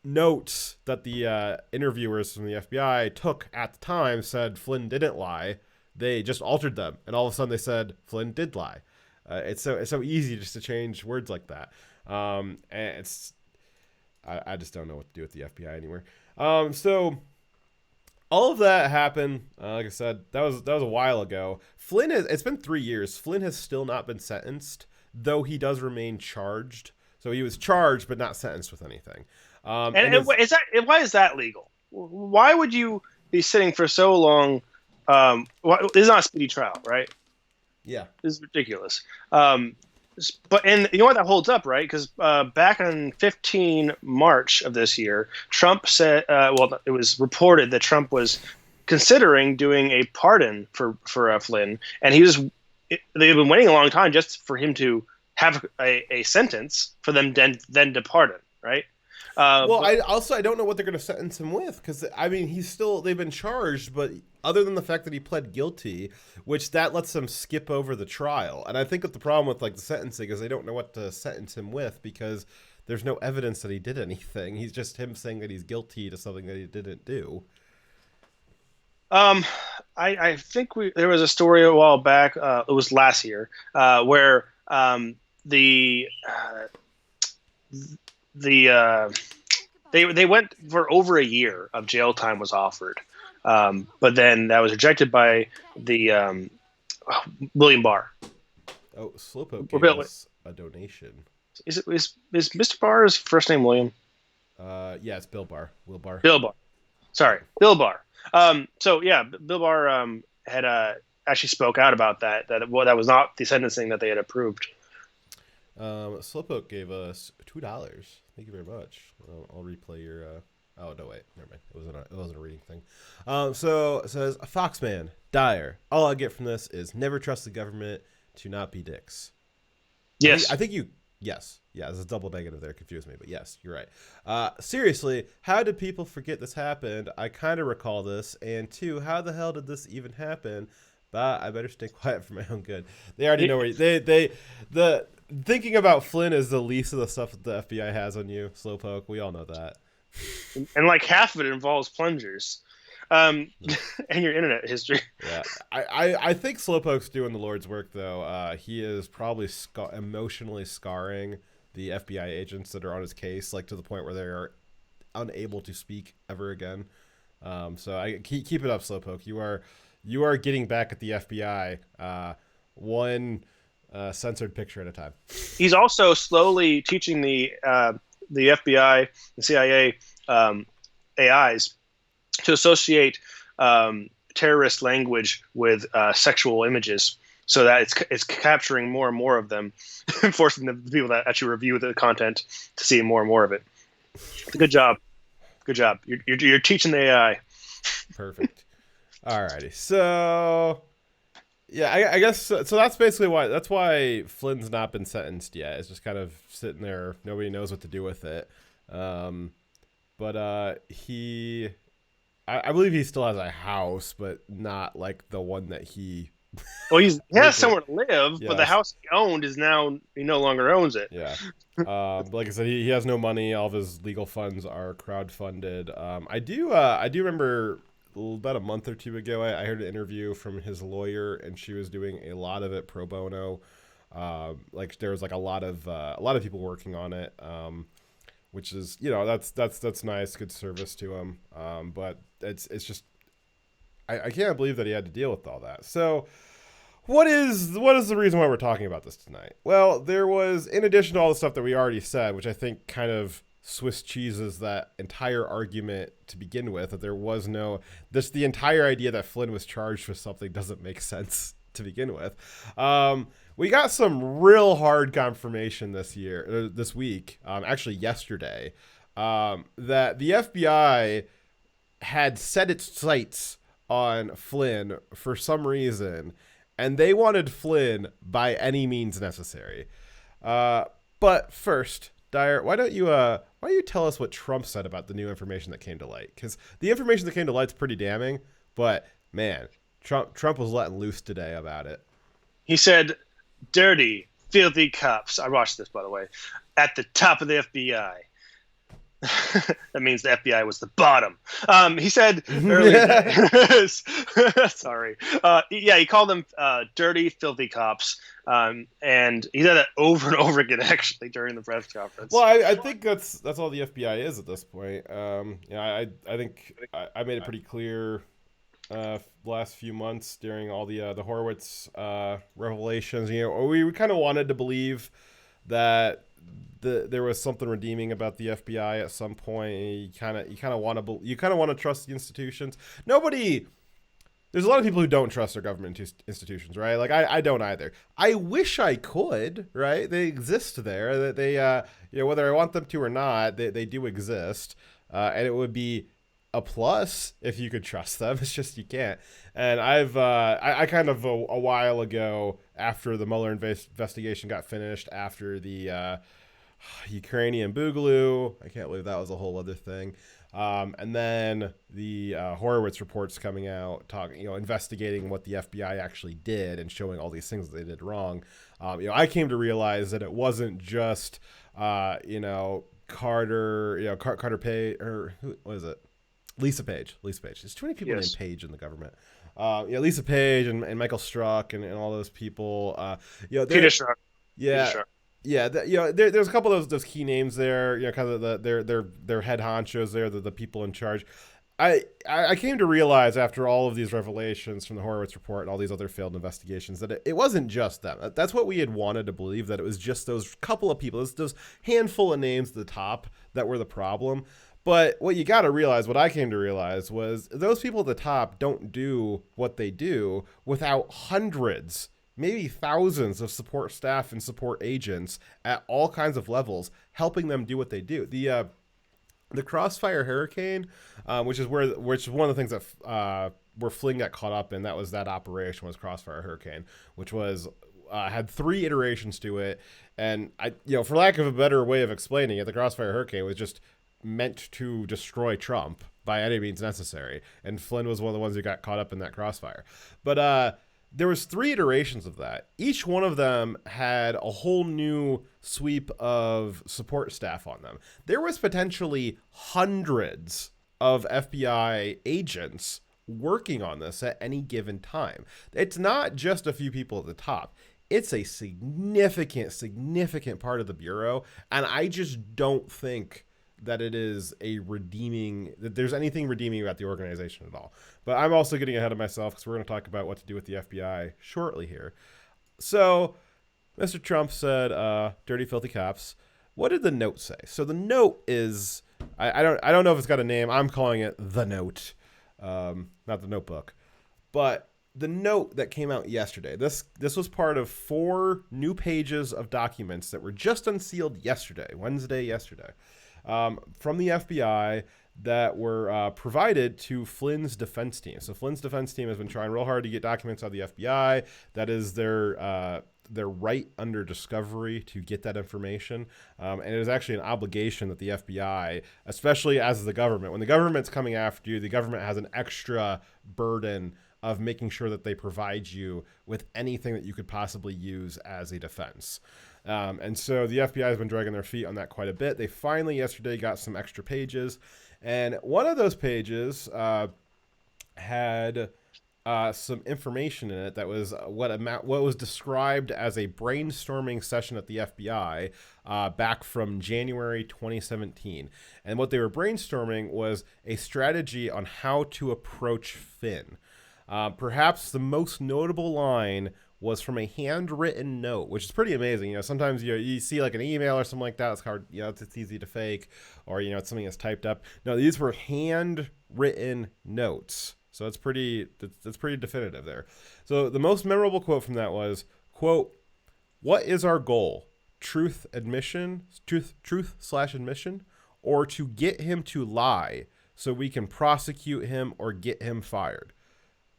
notes that the interviewers from the FBI took at the time said Flynn didn't lie. They just altered them, and all of a sudden they said Flynn did lie. It's so easy just to change words like that. And I just don't know what to do with the FBI anymore. So all of that happened. Like I said, that was a while ago. It's been 3 years. Flynn has still not been sentenced, though he does remain charged. So he was charged, but not sentenced with anything. Why is that legal? Why would you be sitting for so long? This is not a speedy trial, right? Yeah, this is ridiculous. But you know what, that holds up, right? Because back on 15 March of this year, Trump said, it was reported that Trump was considering doing a pardon for Flynn, and they've been waiting a long time just for him to have a sentence for them then to pardon, right? I don't know what they're going to sentence him with, because they've been charged, but other than the fact that he pled guilty, which that lets them skip over the trial. And I think that the problem with the sentencing is they don't know what to sentence him with, because there's no evidence that he did anything. He's just him saying that he's guilty to something that he didn't do. I think there was a story a while back, it was last year, where they went for over a year of jail time was offered, but then that was rejected by the William Barr. Oh, Slowpoke gave us a donation. Is Mr. Barr's first name William? Yeah, it's Bill Barr. Will Barr. Bill Barr. Sorry, Bill Barr. So yeah, Bill Barr had actually spoke out about that that was not the sentencing that they had approved. Slowpoke gave us $2. Thank you very much. I'll replay your. Oh no, wait, never mind. It wasn't a reading thing. So it says Foxman Dyer. All I get from this is never trust the government to not be dicks. Yes, I think you. Yes, yeah. There's a double negative there. Confused me, but yes, you're right. Seriously, how did people forget this happened? I kind of recall this. And two, how the hell did this even happen? But I better stay quiet for my own good. They already know where the thinking about Flynn is the least of the stuff that the FBI has on you, Slowpoke. We all know that. And like half of it involves plungers, and your internet history. Yeah, I think Slowpoke's doing the Lord's work though. He is probably emotionally scarring the FBI agents that are on his case, to the point where they are unable to speak ever again. So I keep it up, Slowpoke. You are getting back at the FBI, one censored picture at a time. He's also slowly teaching the FBI, the CIA AIs to associate terrorist language with sexual images, so that it's capturing more and more of them, forcing the people that actually review the content to see more and more of it. Good job. You're teaching the AI. Perfect. Alrighty, so yeah, I guess so. That's basically why Flynn's not been sentenced yet. It's just kind of sitting there. Nobody knows what to do with it. But I believe he still has a house, but not like the one that he. Well, he has somewhere to live, yes. But the house he owned is now he no longer owns it. Yeah. Like I said, he has no money. All of his legal funds are crowdfunded. I do remember. About a month or two ago, I heard an interview from his lawyer, and she was doing a lot of it pro bono. There was a lot of people working on it, which is that's nice, good service to him. But it's just I can't believe that he had to deal with all that. So what is the reason why we're talking about this tonight? Well, there was, in addition to all the stuff that we already said, which I think kind of Swiss cheeses that entire argument to begin with, that there was the entire idea that Flynn was charged with something doesn't make sense to begin with. We got some real hard confirmation this week, actually yesterday, that the FBI had set its sights on Flynn for some reason, and they wanted Flynn by any means necessary. But first, Dyer, why don't you tell us what Trump said about the new information that came to light? Because the information that came to light is pretty damning, but man, Trump was letting loose today about it. He said, "Dirty, filthy cops." I watched this, by the way. At the top of the FBI. That means the FBI was the bottom. He said earlier today. Sorry. He called them dirty, filthy cops. And he said that over and over again, actually, during the press conference. Well, I think that's all the FBI is at this point. I think I made it pretty clear last few months during all the Horowitz revelations. We kind of wanted to believe that there was something redeeming about the FBI at some point. You kind of want to trust the institutions. There's a lot of people who don't trust their government institutions, right? Like I don't either. I wish I could, right? They exist there. That they whether I want them to or not, they do exist, and it would be a plus if you could trust them. It's just you can't. And I kind of a while ago, after the Mueller investigation got finished, after the Ukrainian Boogaloo, I can't believe that was a whole other thing. And then the Horowitz reports coming out, investigating what the FBI actually did and showing all these things that they did wrong. I came to realize that it wasn't just Carter Page, or what is it? Lisa Page. There's too many people named Page in the government. Lisa Page and Michael Strzok and all those people. Peter Strzok. Yeah. Peter Strzok. Yeah, there's a couple of those key names there. Kind of their head honchos there, the people in charge. I came to realize after all of these revelations from the Horowitz report and all these other failed investigations that it wasn't just them. That's what we had wanted to believe, that it was just those couple of people, those handful of names at the top that were the problem. But what you got to realize, what I came to realize, was those people at the top don't do what they do without hundreds, maybe thousands of support staff and support agents at all kinds of levels helping them do what they do. The Crossfire Hurricane, which is one of the things that where Flynn got caught up in, that operation was Crossfire Hurricane, which was had 3 iterations to it, and for lack of a better way of explaining it, the Crossfire Hurricane was just meant to destroy Trump by any means necessary, and Flynn was one of the ones who got caught up in that crossfire. But there was 3 iterations of that. Each one of them had a whole new sweep of support staff on them. There was potentially hundreds of FBI agents working on this at any given time. It's not just a few people at the top. It's a significant part of the Bureau, and I just don't think that it is that there's anything redeeming about the organization at all. But I'm also getting ahead of myself because we're going to talk about what to do with the FBI shortly here. So Mr. Trump said, dirty, filthy cops. What did the note say? So the note is, I don't know if it's got a name. I'm calling it the note, not the notebook. But the note that came out yesterday, this was part of 4 new pages of documents that were just unsealed Wednesday yesterday. From the FBI that were provided to Flynn's defense team. So Flynn's defense team has been trying real hard to get documents out of the FBI. That is their right under discovery to get that information. And it is actually an obligation that the FBI, especially as the government, when the government's coming after you, the government has an extra burden of making sure that they provide you with anything that you could possibly use as a defense. And so the FBI has been dragging their feet on that quite a bit. They finally yesterday got some extra pages, and one of those pages had some information in it that was what was described as a brainstorming session at the FBI back from January 2017. And what they were brainstorming was a strategy on how to approach Flynn. Perhaps the most notable line was from a handwritten note, which is pretty amazing. Sometimes you see like an email or something like that. It's hard, it's easy to fake, or it's something that's typed up. No, these were handwritten notes So that's pretty definitive there. So the most memorable quote from that was, quote, "What is our goal? Truth slash admission, or to get him to lie so we can prosecute him or get him fired?"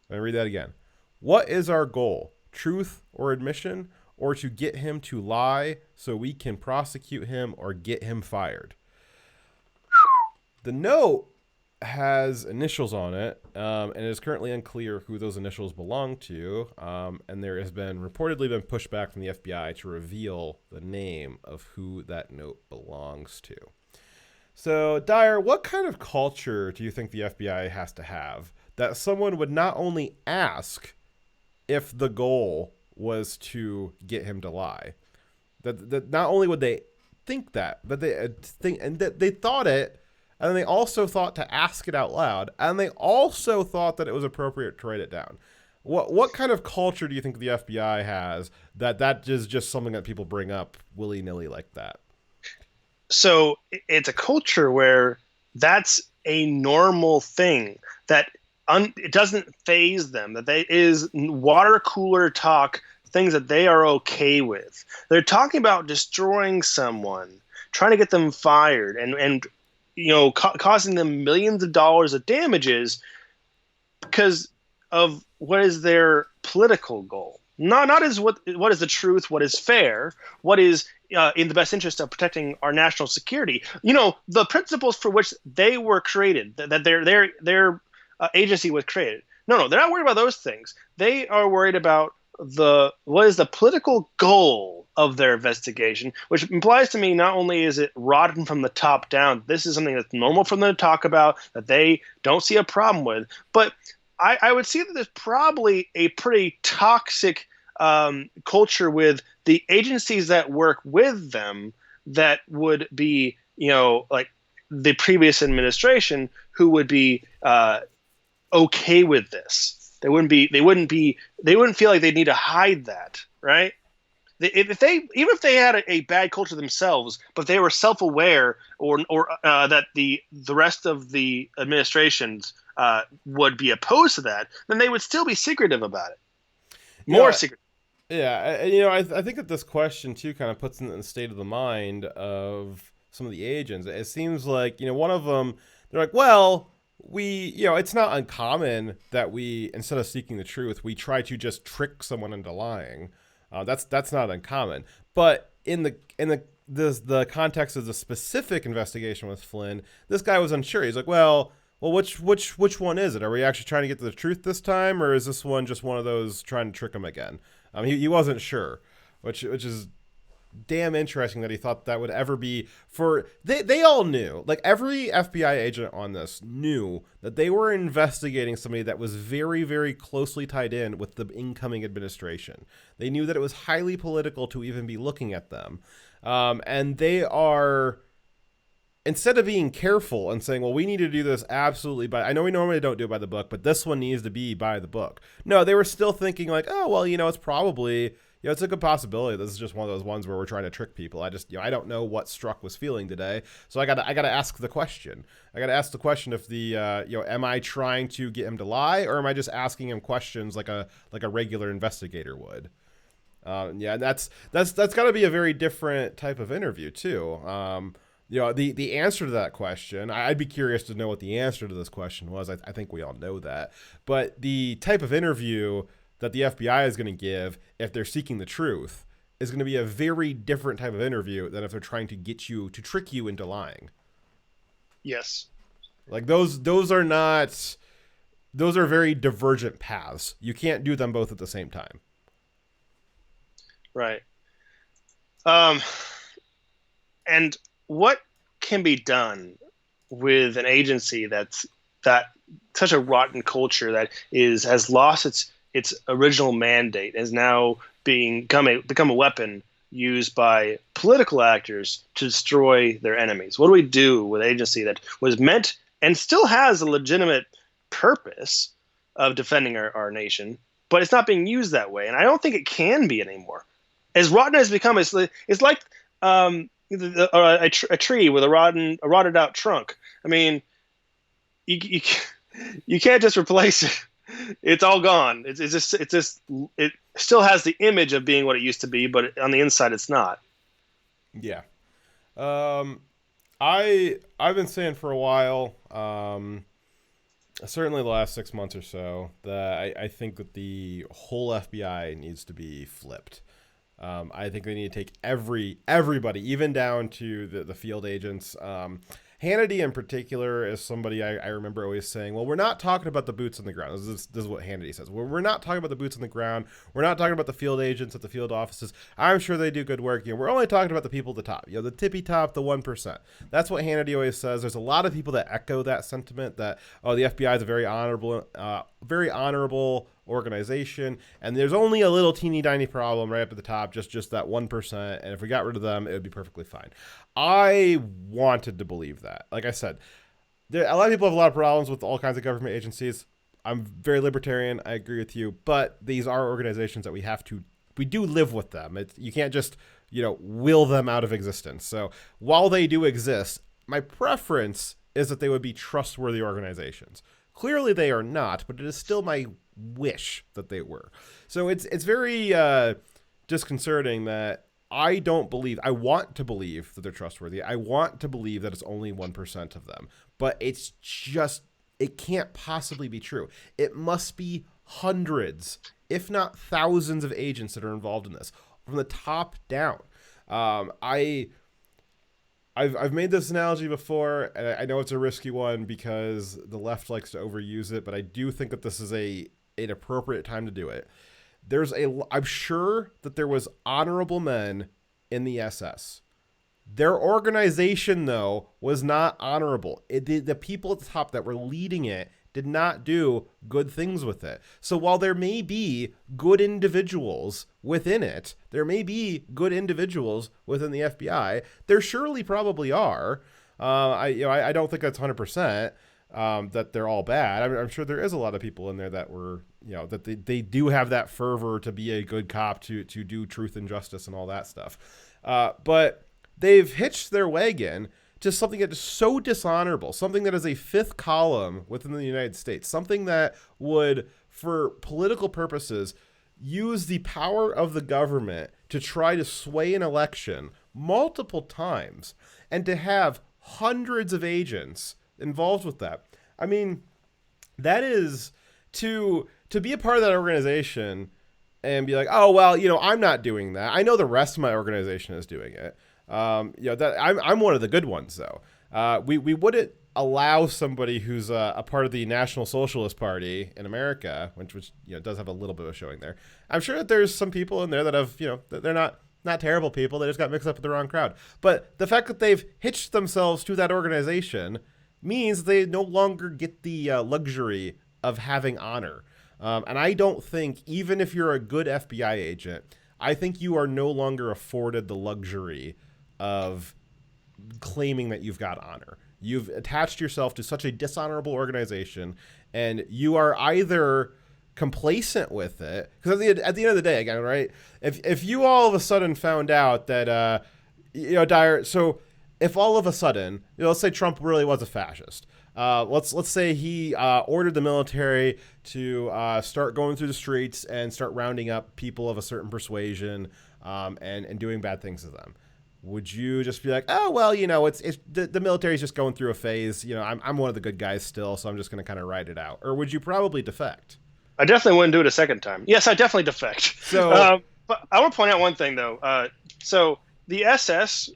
Let me read that again. What is our goal? Truth or admission, or to get him to lie so we can prosecute him or get him fired? The note has initials on it, and it is currently unclear who those initials belong to, and there has been reportedly been pushback from the FBI to reveal the name of who that note belongs to. So, Dyer, what kind of culture do you think the FBI has to have that someone would not only ask if the goal was to get him to lie, that not only would they think that, but they think, and that they thought it, and then they also thought to ask it out loud, and they also thought that it was appropriate to write it down. What kind of culture do you think the FBI has that is just something that people bring up willy-nilly like that? So it's a culture where that's a normal thing, that it doesn't faze them, that they is water cooler talk, things that they are okay with. They're talking about destroying someone, trying to get them fired, and causing them millions of dollars of damages because of what is their political goal. Not as what is the truth, what is fair, what is in the best interest of protecting our national security. The principles for which they were created, that their agency was created. No, they're not worried about those things. They are worried about what is the political goal of their investigation, which implies to me not only is it rotten from the top down, this is something that's normal for them to talk about, that they don't see a problem with, but I would see that there's probably a pretty toxic culture with the agencies that work with them that would be, like the previous administration, who would be okay with this. They wouldn't feel like they need to hide that, right? Even if they had a bad culture themselves, but they were self-aware, or that the rest of the administrations would be opposed to that, then they would still be secretive about it. More secretive. Yeah, I think that this question too kind of puts in the state of the mind of some of the agents. It seems like one of them, they're like, well, it's not uncommon that we, instead of seeking the truth, we try to just trick someone into lying. That's not uncommon. But in the context of the specific investigation with Flynn, this guy was unsure. He's like, well, which one is it? Are we actually trying to get to the truth this time, or is this one just one of those trying to trick him again? He wasn't sure, which is damn interesting that he thought that would ever be they all knew, like every FBI agent on this knew that they were investigating somebody that was very, very closely tied in with the incoming administration. They knew that it was highly political to even be looking at them. And they are, instead of being careful and saying, well, we need to do this absolutely I know we normally don't do it by the book, but this one needs to be by the book. No, they were still thinking like, oh, well, it's probably, it's a good possibility this is just one of those ones where we're trying to trick people. I just, I don't know what Strzok was feeling today, so I gotta ask the question. I gotta ask the question if am I trying to get him to lie, or am I just asking him questions like a regular investigator would? That's got to be a very different type of interview too. The answer to that question, I'd be curious to know what the answer to this question was. I think we all know that, but the type of interview that the FBI is going to give if they're seeking the truth is going to be a very different type of interview than if they're trying to get you to trick you into lying. Yes. Like those are very divergent paths. You can't do them both at the same time. Right. And what can be done with an agency that's such a rotten culture that has lost its original mandate, is now become a weapon used by political actors to destroy their enemies? What do we do with an agency that was meant and still has a legitimate purpose of defending our nation, but it's not being used that way? And I don't think it can be anymore. As rotten as it's become, it's like a tree with a rotted out trunk. I mean, you You can't just replace it. It's all gone. It still has the image of being what it used to be, but on the inside, it's not. Yeah. I've been saying for a while, certainly the last 6 months or so, that I think that the whole FBI needs to be flipped. I think they need to take everybody, even down to the field agents. Hannity in particular is somebody I remember always saying, well, we're not talking about the boots on the ground. This is what Hannity says. We're not talking about the boots on the ground. We're not talking about the field agents at the field offices. I'm sure they do good work. We're only talking about the people at the top, the tippy top, the 1%. That's what Hannity always says. There's a lot of people that echo that sentiment that, oh, the FBI is a very honorable organization, and there's only a little teeny tiny problem right up at the top, just that 1%, and if we got rid of them, it would be perfectly fine. I wanted to believe that. Like I said, a lot of people have a lot of problems with all kinds of government agencies. I'm very libertarian, I agree with you, but these are organizations that we do live with them. You can't just will them out of existence. So while they do exist, my preference is that they would be trustworthy organizations. Clearly they are not, but it is still my wish that they were. So it's very disconcerting that I want to believe that they're trustworthy. I want to believe that it's only 1% of them, but it can't possibly be true. It must be hundreds, if not thousands of agents that are involved in this from the top down. I've made this analogy before, and I know it's a risky one because the left likes to overuse it, but I do think that this is an appropriate time to do it. I'm sure that there was honorable men in the SS. Their organization, though, was not honorable. The people at the top that were leading it did not do good things with it. So while there may be good individuals within it, there may be good individuals within the FBI. There surely probably are. I don't think that's 100%. That they're all bad. I'm sure there is a lot of people in there that were, that they do have that fervor to be a good cop, to do truth and justice and all that stuff. But they've hitched their wagon to something that is so dishonorable, something that is a fifth column within the United States, something that would, for political purposes, use the power of the government to try to sway an election multiple times and to have hundreds of agents involved with that. I mean, that is to be a part of that organization and be like, oh, well, I'm not doing that. I know the rest of my organization is doing it. That I'm one of the good ones, though. We wouldn't allow somebody who's a part of the National Socialist Party in America, which does have a little bit of showing there. I'm sure that there's some people in there that have, they're not terrible people. They just got mixed up with the wrong crowd. But the fact that they've hitched themselves to that organization means they no longer get the luxury of having honor. And I don't think, even if you're a good FBI agent, I think you are no longer afforded the luxury of claiming that you've got honor. You've attached yourself to such a dishonorable organization, and you are either complacent with it, because at the end of the day, again, right? If you all of a sudden found out that, Dyer, so if all of a sudden, let's say Trump really was a fascist. Let's say he ordered the military to start going through the streets and start rounding up people of a certain persuasion and doing bad things to them. Would you just be like, oh, well, it's the military's just going through a phase. I'm one of the good guys still, so I'm just going to kind of ride it out. Or would you probably defect? I definitely wouldn't do it a second time. Yes, I definitely defect. So, but I want to point out one thing, though. So the SS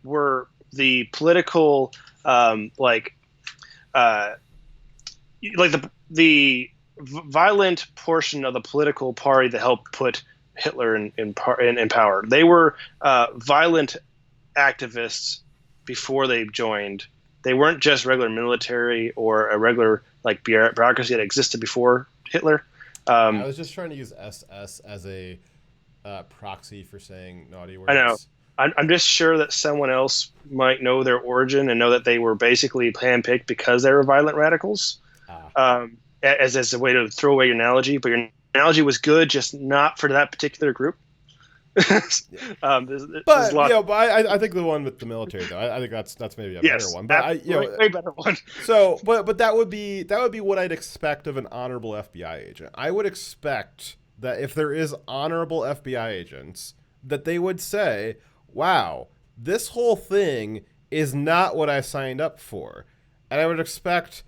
were the political, the violent portion of the political party that helped put Hitler in power. They were violent activists before they joined. They weren't just regular military or a regular bureaucracy that existed before Hitler. I was just trying to use SS as a proxy for saying naughty words. I know. I'm just sure that someone else might know their origin and know that they were basically handpicked because they were violent radicals. As a way to throw away your analogy, but your analogy was good, just not for that particular group. There's a lot. But I think the one with the military though, I think that's maybe a better one. But way better one. So, but that would be what I'd expect of an honorable FBI agent. I would expect that if there is honorable FBI agents, that they would say, "Wow, this whole thing is not what I signed up for," and I would expect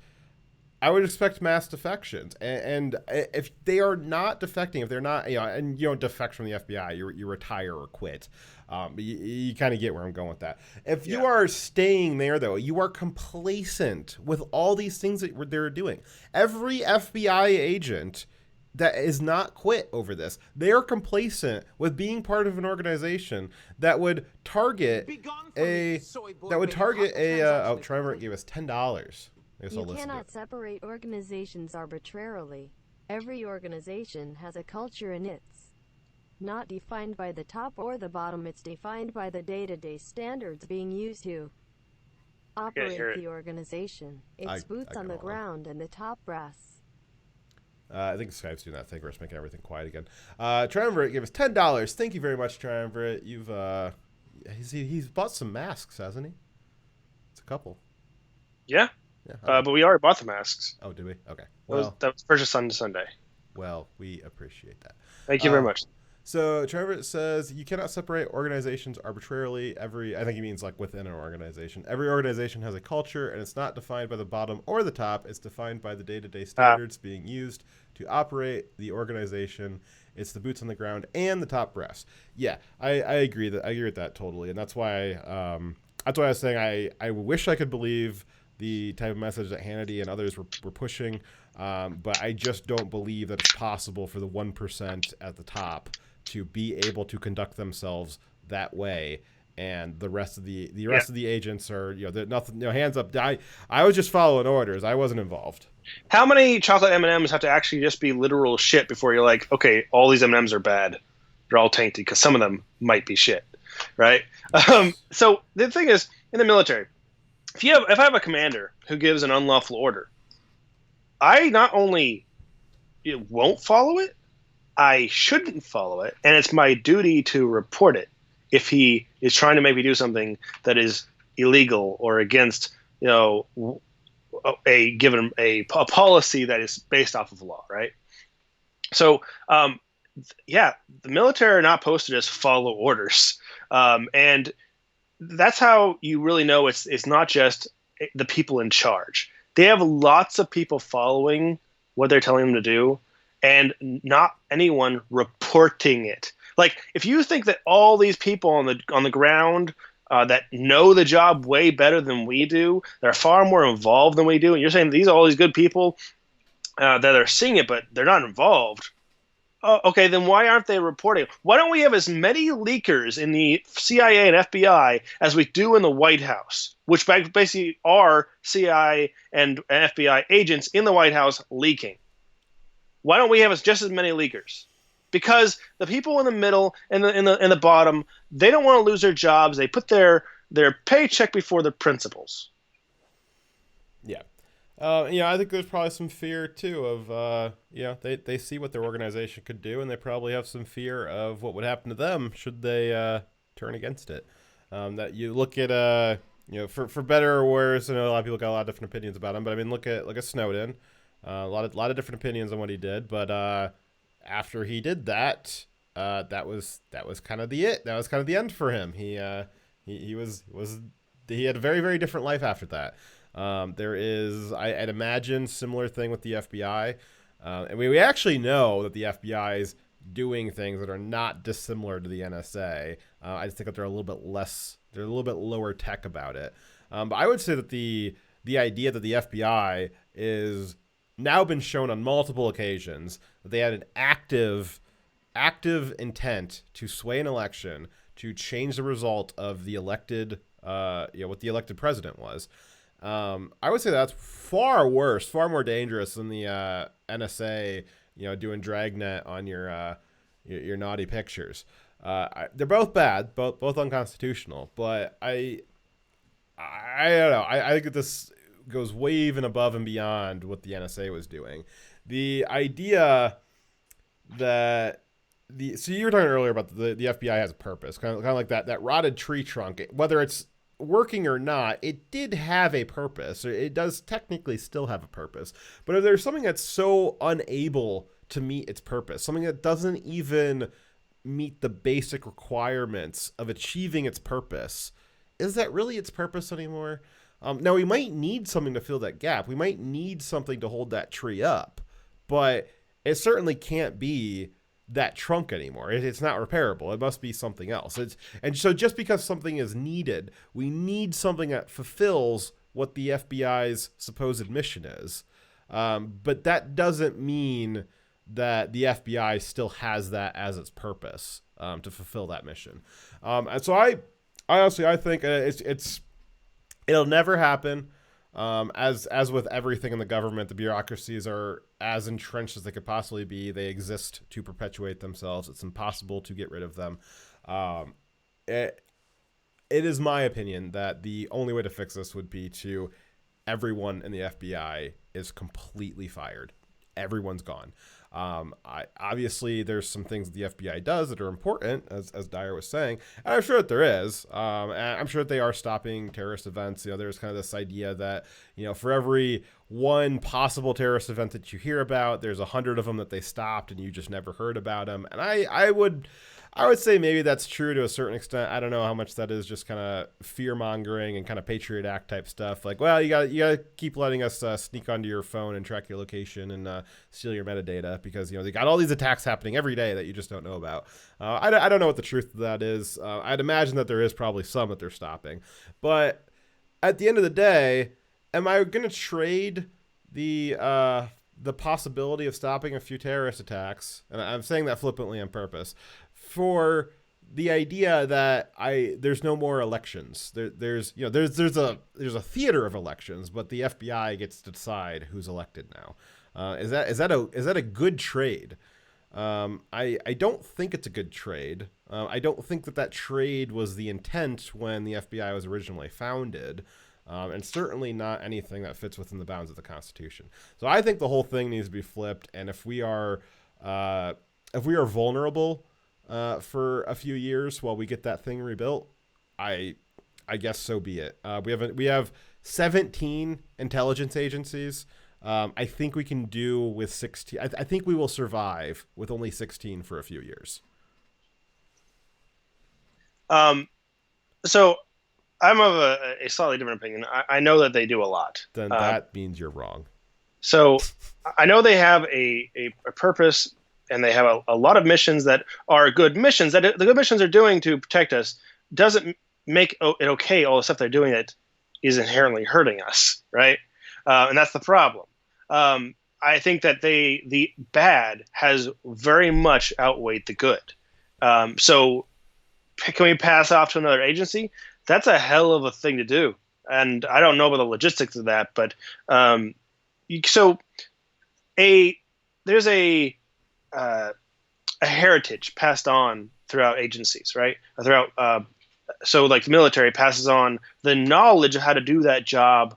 mass defections, and if they are not defecting, if they're not, and you don't defect from the FBI, you retire or quit. But you kind of get where I'm going with that. If you are staying there, though, you are complacent with all these things that they're doing. Every FBI agent that is not quit over this, they are complacent with being part of an organization that would target Trevor gave us $10. You cannot separate organizations arbitrarily. Every organization has a culture and it's not defined by the top or the bottom. It's defined by the day-to-day standards being used to operate the organization. It's boots on the ground and the top brass. I think Skype's doing that thing where it's making everything quiet again. Triumvirate gave us $10. Thank you very much, Triumvirate. You've he's bought some masks, hasn't he? It's a couple. Yeah. Yeah, okay. But we already bought the masks. Oh, did we? Okay. Well, that was purchased on Sunday. Well, we appreciate that. Thank you very much. So Trevor says you cannot separate organizations arbitrarily. I think he means like within an organization. Every organization has a culture, and it's not defined by the bottom or the top. It's defined by the day-to-day standards being used to operate the organization. It's the boots on the ground and the top brass. Yeah, I agree with that totally, and that's why I was saying I wish I could believe the type of message that Hannity and others were pushing, but I just don't believe that it's possible for the 1% at the top to be able to conduct themselves that way, and the rest of the agents are they're nothing, hands up. I was just following orders. I wasn't involved. How many chocolate M&Ms have to actually just be literal shit before you're like, okay, all these M&Ms are bad, they're all tainted, because some of them might be shit, right? So the thing is, in the military, if I have a commander who gives an unlawful order, I not only won't follow it, I shouldn't follow it, and it's my duty to report it if he is trying to make me do something that is illegal or against a policy that is based off of law, right? So the military are not supposed to just follow orders, and that's how you really know it's not just the people in charge. They have lots of people following what they're telling them to do, and not anyone reporting it. Like, if you think that all these people on the ground that know the job way better than we do, that are far more involved than we do, and you're saying these are all these good people that are seeing it, but they're not involved. Okay, then why aren't they reporting? Why don't we have as many leakers in the CIA and FBI as we do in the White House, which basically are CIA and FBI agents in the White House leaking? Why don't we have just as many leakers? Because the people in the middle and the bottom, they don't want to lose their jobs. They put their paycheck before their principles. Yeah. I think there's probably some fear too of they see what their organization could do, and they probably have some fear of what would happen to them should they turn against it. That you look at for better or worse. I know a lot of people got a lot of different opinions about him, but I mean look at Snowden. A lot of different opinions on what he did, but after he did that, that was kind of that was kind of the end for him. He had a very, very different life after that. There is, I'd imagine, similar thing with the FBI. And we actually know that the FBI is doing things that are not dissimilar to the NSA. I just think that they're a little bit lower tech about it. But I would say that the idea that the FBI is now been shown on multiple occasions that they had an active intent to sway an election to change the result of the elected, what the elected president was. I would say that's far worse, far more dangerous than the NSA, doing dragnet on your naughty pictures. They're both bad, both unconstitutional. But I don't know. I think that this goes way even above and beyond what the NSA was doing. The idea that So you were talking earlier about the FBI has a purpose, kind of like that rotted tree trunk. Whether it's working or not, it did have a purpose. It does technically still have a purpose. But if there's something that's so unable to meet its purpose, something that doesn't even meet the basic requirements of achieving its purpose, is that really its purpose anymore? Now, we might need something to fill that gap. We might need something to hold that tree up, but it certainly can't be that trunk anymore. It's not repairable. It must be something else. And so just because something is needed, we need something that fulfills what the FBI's supposed mission is. But that doesn't mean that the FBI still has that as its purpose to fulfill that mission. And so I honestly think it'll never happen. As with everything in the government, the bureaucracies are as entrenched as they could possibly be. They exist to perpetuate themselves. It's impossible to get rid of them. It is my opinion that the only way to fix this would be to everyone in the FBI is completely fired. Everyone's gone. Obviously, there's some things the FBI does that are important, as Dyer was saying. And I'm sure that there is. And I'm sure that they are stopping terrorist events. There's kind of this idea that, for every one possible terrorist event that you hear about, there's 100 of them that they stopped and you just never heard about them. And I would say maybe that's true to a certain extent. I don't know how much that is just kind of fear mongering and kind of Patriot Act type stuff. Like, well, you gotta keep letting us sneak onto your phone and track your location and steal your metadata because they got all these attacks happening every day that you just don't know about. I don't know what the truth of that is. I'd imagine that there is probably some that they're stopping, but at the end of the day, am I going to trade the possibility of stopping a few terrorist attacks? And I'm saying that flippantly on purpose. For the idea that there's no more elections. There's a theater of elections, but the FBI gets to decide who's elected now. Is that a good trade? I don't think it's a good trade. I don't think that trade was the intent when the FBI was originally founded. And certainly not anything that fits within the bounds of the Constitution. So I think the whole thing needs to be flipped. And if we are vulnerable for a few years while we get that thing rebuilt, I guess so be it. We have 17 intelligence agencies. I think we can do with 16. I think we will survive with only 16 for a few years. So I'm of a slightly different opinion. I know that they do a lot. Then that means you're wrong. So I know they have a purpose, and they have a lot of missions that are good missions. That the good missions they're doing to protect us doesn't make it okay. All the stuff they're doing that is inherently hurting us, right? And that's the problem. I think that the bad has very much outweighed the good. So can we pass off to another agency? That's a hell of a thing to do. And I don't know about the logistics of that, but there's a heritage passed on throughout agencies, right? So like the military passes on the knowledge of how to do that job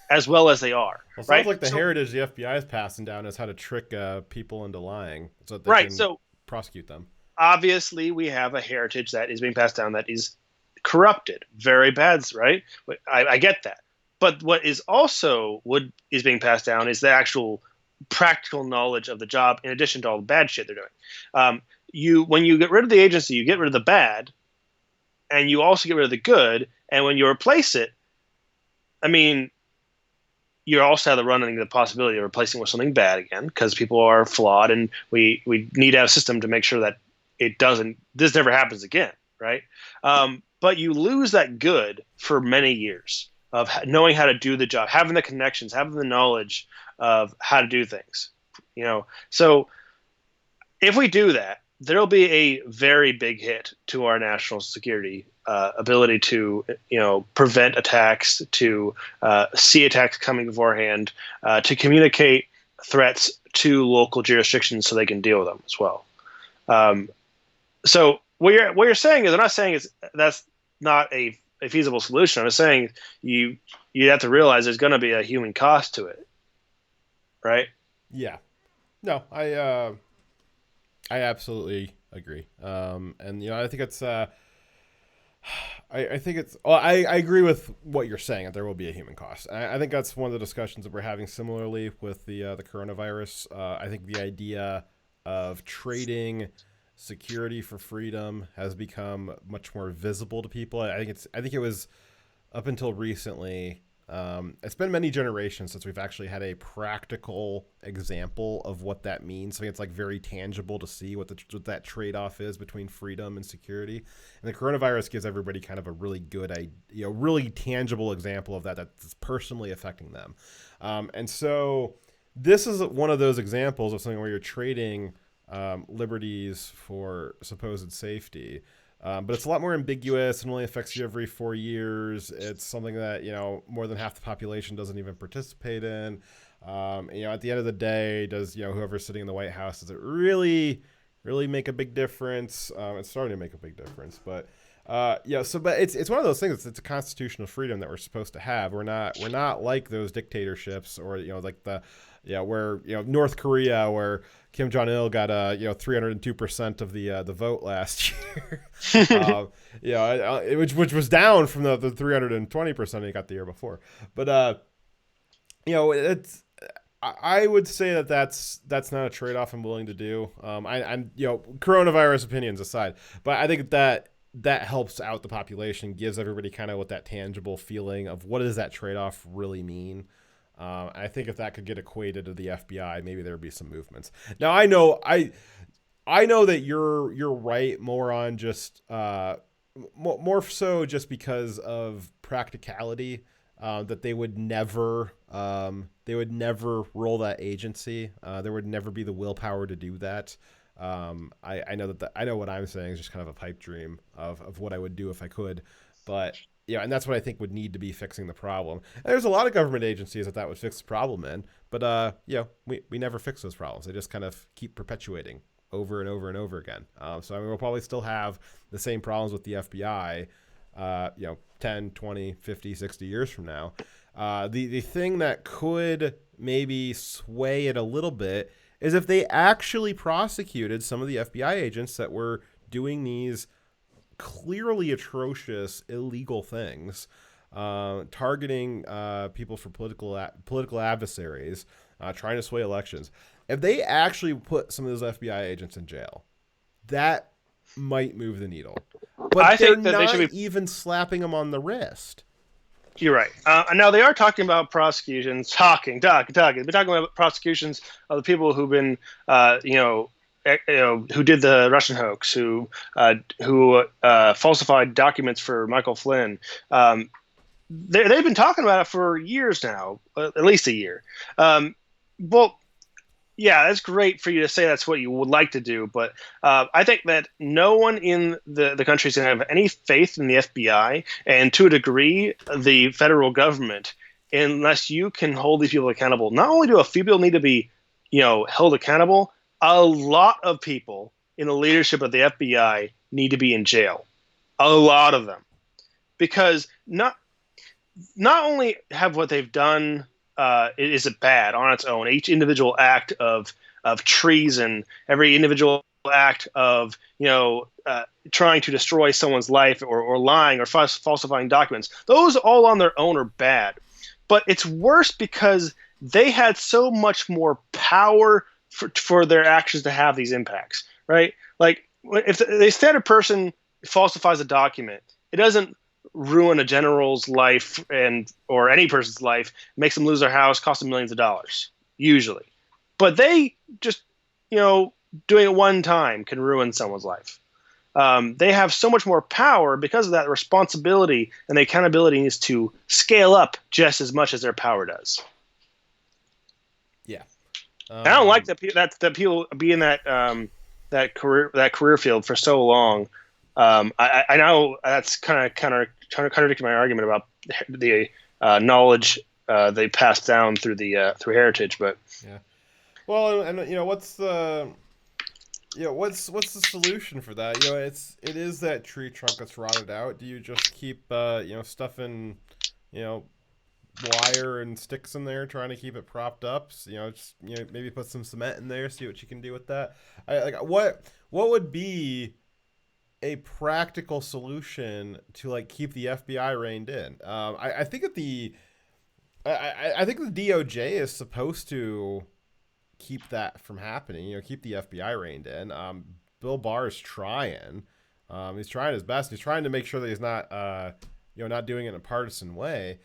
as well as they are. Well, it right? sounds like the heritage the FBI is passing down is how to trick people into lying so that they can prosecute them. Obviously, we have a heritage that is being passed down that is corrupted, very bad, right? I get that. But what is being passed down is the actual practical knowledge of the job in addition to all the bad shit they're doing. When you get rid of the agency, you get rid of the bad, and you also get rid of the good. And when you replace it, I mean, you also have the possibility of replacing with something bad again because people are flawed, and we need to have a system to make sure that this never happens again, right? But you lose that good for many years of knowing how to do the job, having the connections, having the knowledge of how to do things, So if we do that, there'll be a very big hit to our national security ability to, prevent attacks, to see attacks coming beforehand, to communicate threats to local jurisdictions so they can deal with them as well. So what you're saying is, I'm not saying that's not a feasible solution. I'm just saying you have to realize there's going to be a human cost to it, right? Yeah. No, I absolutely agree. And I think it's I think it's. Well, I agree with what you're saying that there will be a human cost. I think that's one of the discussions that we're having similarly with the coronavirus. I think the idea of trading security for freedom has become much more visible to people. I think it was up until recently. It's been many generations since we've actually had a practical example of what that means. So it's like very tangible to see what that trade-off is between freedom and security. And the coronavirus gives everybody kind of a really good, really tangible example of that's personally affecting them. And so this is one of those examples of something where you're trading liberties for supposed safety. But it's a lot more ambiguous and only affects you every 4 years. It's something that, more than half the population doesn't even participate in. At the end of the day, does, whoever's sitting in the White House, does it really, really make a big difference? It's starting to make a big difference. But, but it's one of those things. It's a constitutional freedom that we're supposed to have. We're not like those dictatorships or, like where, North Korea, where Kim Jong-il got 302% of the vote last year, which was down from the 320% he got the year before. But it's I would say that's not a trade-off I'm willing to do. I'm coronavirus opinions aside, but I think that helps out the population, gives everybody kind of what that tangible feeling of what does that trade-off really mean. I think if that could get equated to the FBI, maybe there would be some movements. Now I know that you're right more on just more so just because of practicality, that they would never roll that agency. There would never be the willpower to do that. I know I know what I'm saying is just kind of a pipe dream of what I would do if I could, but. Yeah, and that's what I think would need to be fixing the problem. And there's a lot of government agencies that would fix the problem in, but we never fix those problems. They just kind of keep perpetuating over and over and over again. So we'll probably still have the same problems with the FBI, 10, 20, 50, 60 years from now. The thing that could maybe sway it a little bit is if they actually prosecuted some of the FBI agents that were doing these clearly atrocious illegal things, targeting people for political adversaries, trying to sway elections. If they actually put some of those FBI agents in jail, that might move the needle. But I think that they should be even slapping them on the wrist. You're right. Now they are talking about prosecutions. Talking. They're talking about prosecutions of the people who've been, who did the Russian hoax, who falsified documents for Michael Flynn. They've been talking about it for years now, at least a year. Well, yeah, that's great for you to say that's what you would like to do, but I think that no one in the country is going to have any faith in the FBI, and to a degree, the federal government, unless you can hold these people accountable. Not only do a few people need to be, held accountable, a lot of people in the leadership of the FBI need to be in jail. A lot of them. Because not only have what they've done is it bad on its own. Each individual act of treason, every individual act of trying to destroy someone's life or lying or falsifying documents, those all on their own are bad. But it's worse because they had so much more power for their actions to have these impacts, right? Like if the standard person falsifies a document, it doesn't ruin a general's life or any person's life, makes them lose their house, cost them millions of dollars, usually. But they just, doing it one time can ruin someone's life. They have so much more power because of that responsibility, and the accountability needs to scale up just as much as their power does. Yeah. I don't like that people be in that career field for so long. I know that's kind of contradicting my argument about the knowledge they passed down through heritage, but yeah. Well, and what's the solution for that? It is that tree trunk that's rotted out. Do you just keep stuffing wire and sticks in there, trying to keep it propped up. So, just maybe put some cement in there, see what you can do with that. What would be a practical solution to like keep the FBI reined in? I think that I think the DOJ is supposed to keep that from happening. Keep the FBI reined in. Bill Barr is trying. He's trying his best. He's trying to make sure that he's not, not doing it in a partisan way.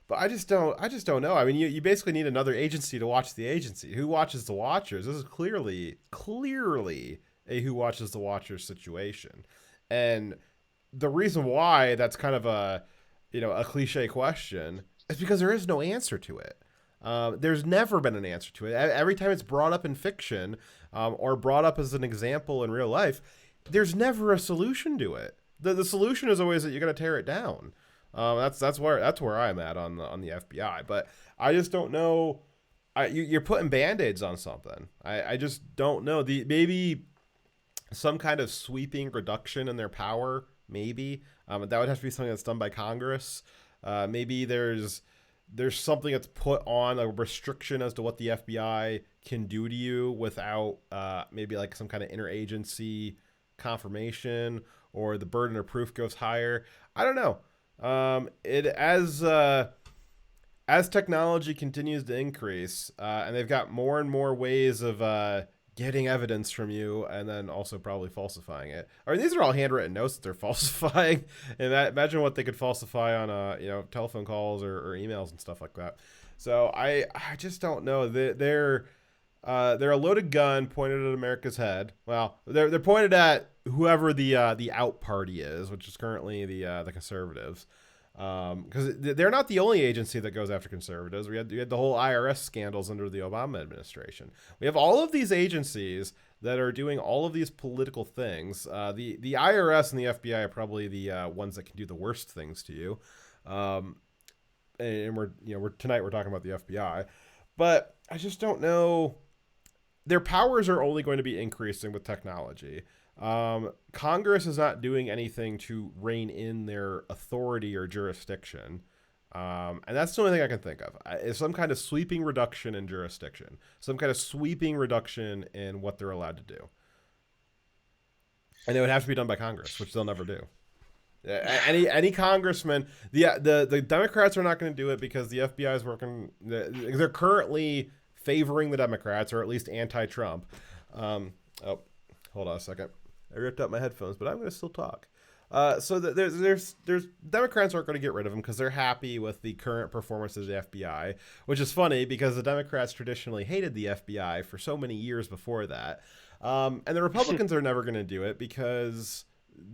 But I just don't know. I mean, you basically need another agency to watch the agency. Who watches the watchers? This is clearly a who watches the watchers situation. And the reason why that's kind of a cliche question is because there is no answer to it. There's never been an answer to it. Every time it's brought up in fiction, or brought up as an example in real life, there's never a solution to it. The solution is always that you got to tear it down. That's where I'm at on the FBI. But I just don't know. You're putting Band-Aids on something. I just don't know. Maybe some kind of sweeping reduction in their power. Maybe that would have to be something that's done by Congress. Maybe there's something that's put on, a restriction as to what the FBI can do to you without maybe like some kind of interagency confirmation, or the burden of proof goes higher. I don't know. As technology continues to increase, and they've got more and more ways of getting evidence from you, and then also probably falsifying it. I mean, these are all handwritten notes that they're falsifying, and imagine what they could falsify on telephone calls or emails and stuff like that. So I just don't know. They're a loaded gun pointed at America's head. Well, they're pointed at whoever the out party is, which is currently the conservatives. Because they're not the only agency that goes after conservatives. We had the whole IRS scandals under the Obama administration. We have all of these agencies that are doing all of these political things. The IRS and the FBI are probably the ones that can do the worst things to you. And tonight we're talking about the FBI, but I just don't know. Their powers are only going to be increasing with technology. Congress is not doing anything to rein in their authority or jurisdiction. And that's the only thing I can think of, is some kind of sweeping reduction in jurisdiction, some kind of sweeping reduction in what they're allowed to do. And it would have to be done by Congress, which they'll never do. Any congressman, the Democrats are not going to do it because the FBI is working. They're currently favoring the Democrats, or at least anti-Trump. Hold on a second. I ripped out my headphones, but I'm going to still talk. So there's Democrats aren't going to get rid of them because they're happy with the current performance of the FBI, which is funny because the Democrats traditionally hated the FBI for so many years before that. And the Republicans are never going to do it because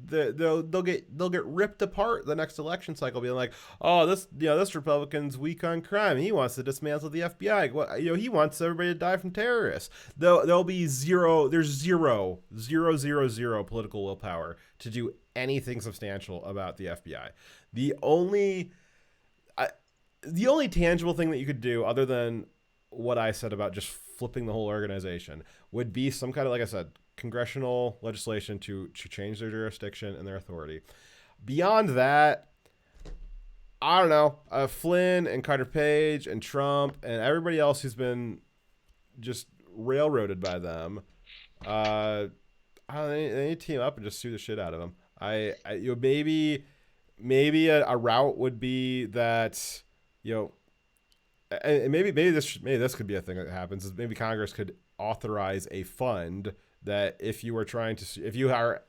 they'll get ripped apart the next election cycle, being like, oh, this Republican's weak on crime. He wants to dismantle the FBI. Well, he wants everybody to die from terrorists. There'll be zero political willpower to do anything substantial about the FBI. The only tangible thing that you could do, other than what I said about just flipping the whole organization, would be some kind of, like I said, congressional legislation to change their jurisdiction and their authority. Beyond that, I don't know. Flynn and Carter Page and Trump and everybody else who's been just railroaded by them, I don't know, they need to team up and just sue the shit out of them. Maybe a route would be that, and maybe this could be a thing that happens, is maybe Congress could authorize a fund that if you are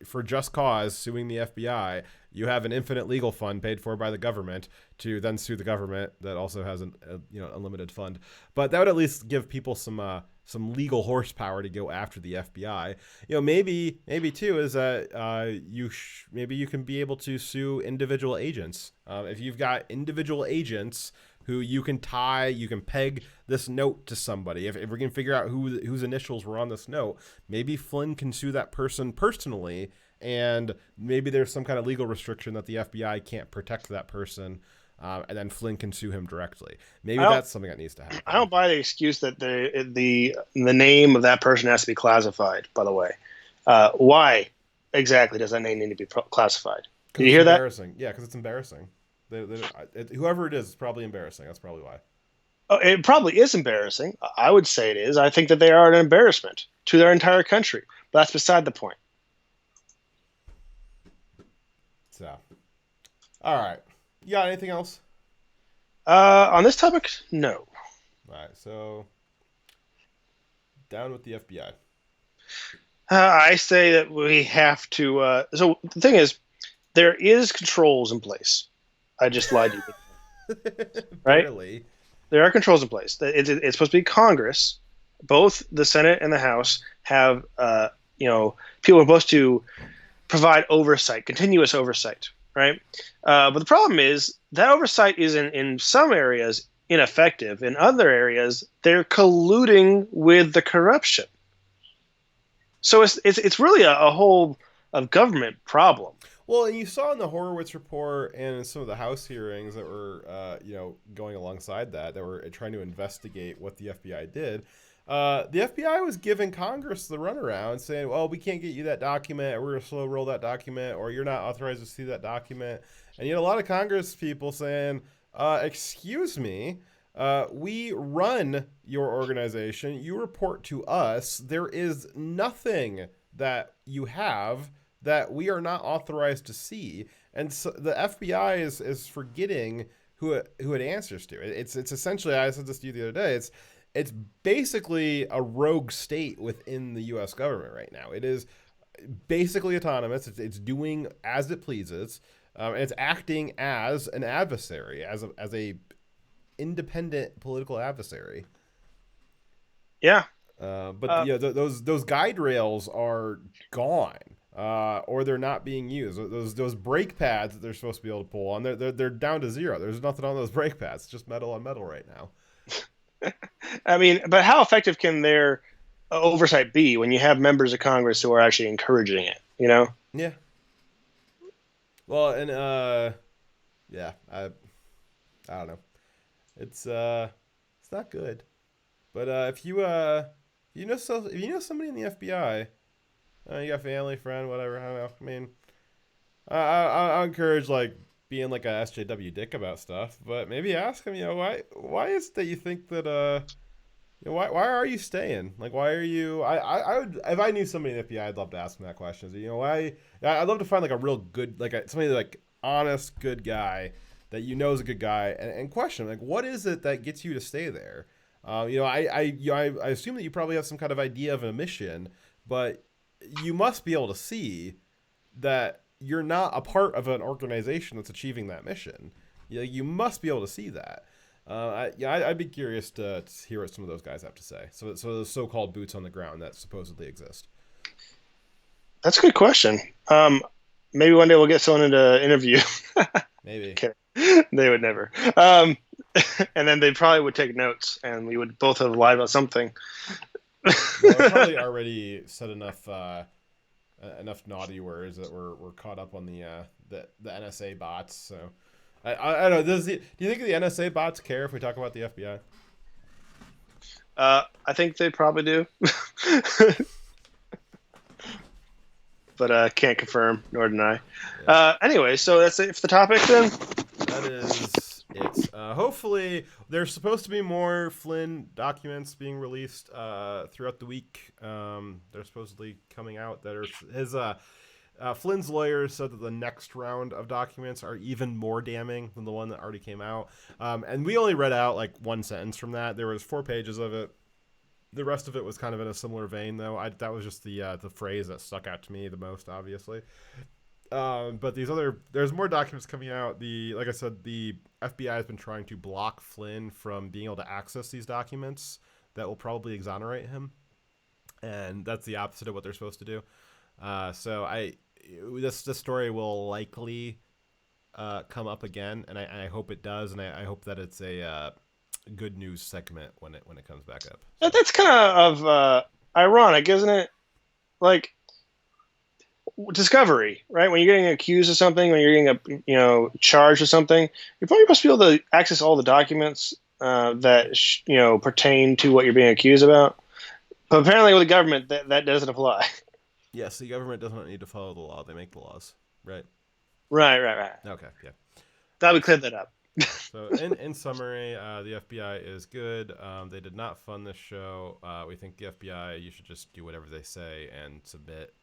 for just cause suing the FBI, you have an infinite legal fund paid for by the government to then sue the government that also has an unlimited fund. But that would at least give people some legal horsepower to go after the FBI. Maybe too is that maybe you can be able to sue individual agents. If you've got individual agents who you can peg this note to somebody. If we can figure out whose initials were on this note, maybe Flynn can sue that person personally, and maybe there's some kind of legal restriction that the FBI can't protect that person, and then Flynn can sue him directly. Maybe that's something that needs to happen. I don't buy the excuse that the name of that person has to be classified, by the way. Why exactly does that name need to be classified? Did you hear that? Yeah, because it's embarrassing. Whoever it is probably embarrassing. That's probably why. Oh, it probably is embarrassing. I would say it is. I think that they are an embarrassment to their entire country. But that's beside the point. So, all right. You got anything else? On this topic, no. All right. So, down with the FBI. I say that we have to. So the thing is, there is controls in place. I just lied to you, right? Barely. There are controls in place. It's supposed to be Congress. Both the Senate and the House have, people are supposed to provide oversight, continuous oversight, right? But the problem is that oversight is in some areas ineffective. In other areas, they're colluding with the corruption. So it's really a whole of government problem. Well, and you saw in the Horowitz report and in some of the House hearings that were, going alongside that were trying to investigate what the FBI did. The FBI was giving Congress the runaround, saying, "Well, we can't get you that document, or we're going to slow roll that document, or you're not authorized to see that document." And you had a lot of Congress people saying, "Excuse me, we run your organization. You report to us. There is nothing that you have that we are not authorized to see." And so the FBI is forgetting who it answers to. It's essentially, I said this to you the other day, it's basically a rogue state within the U.S. government right now. It is basically autonomous. It's doing as it pleases. It's acting as an adversary, as a independent political adversary. Yeah. Those guide rails are gone. Or they're not being used. Those brake pads that they're supposed to be able to pull on, they're down to zero. There's nothing on those brake pads. It's just metal on metal right now. I mean, but how effective can their oversight be when you have members of Congress who are actually encouraging it? You know? Yeah. Well, and I don't know. It's not good. But if you know somebody in the FBI. You got family, friend, whatever. I don't know. I mean, I encourage being like a SJW dick about stuff, but maybe ask him, why is it that you think that why are you staying? Like, why are you? I would, if I knew somebody in the FBI, I'd love to ask him that question. So, why? I'd love to find a real good, somebody honest, good guy that is a good guy, and question him, what is it that gets you to stay there? I assume that you probably have some kind of idea of a mission, but you must be able to see that you're not a part of an organization that's achieving that mission. You must be able to see that. I'd be curious to hear what some of those guys have to say. So those so-called boots on the ground that supposedly exist. That's a good question. Maybe one day we'll get someone to interview. Maybe. Okay. They would never. And then they probably would take notes, and we would both have lied about something. Well, I probably already said enough naughty words that we're caught up on the NSA bots. So I don't know. Do you think the NSA bots care if we talk about the FBI? I think they probably do, but can't confirm nor deny. Yeah. Anyway, so that's it for the topic then. That is it. Hopefully, there's supposed to be more Flynn documents being released throughout the week. They're supposedly coming out. That are his Flynn's lawyers said that the next round of documents are even more damning than the one that already came out. And we only read out one sentence from that. There was 4 pages of it. The rest of it was kind of in a similar vein, though. That was just the phrase that stuck out to me the most, obviously. But there's more documents coming out. Like I said, the FBI has been trying to block Flynn from being able to access these documents that will probably exonerate him, and that's the opposite of what they're supposed to do. So this story will likely come up again, and I hope it does, and I hope that it's a good news segment when it comes back up. So. That's kind of ironic, isn't it? Discovery, right? When you're getting accused of something, when you're getting charged with something, you're probably supposed to be able to access all the documents that pertain to what you're being accused about. But apparently, with the government, that doesn't apply. Yes, the government doesn't need to follow the law; they make the laws, right? Right. Okay, yeah. Glad we cleared that up. So in summary, the FBI is good. They did not fund this show. We think the FBI, you should just do whatever they say and submit.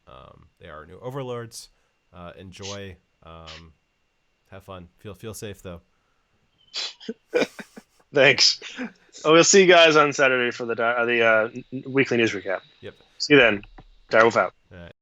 They are our new overlords. Enjoy. Have fun. Feel safe though. Thanks. We'll see you guys on Saturday for the weekly news recap. Yep. See you then. Direwolf out. All right.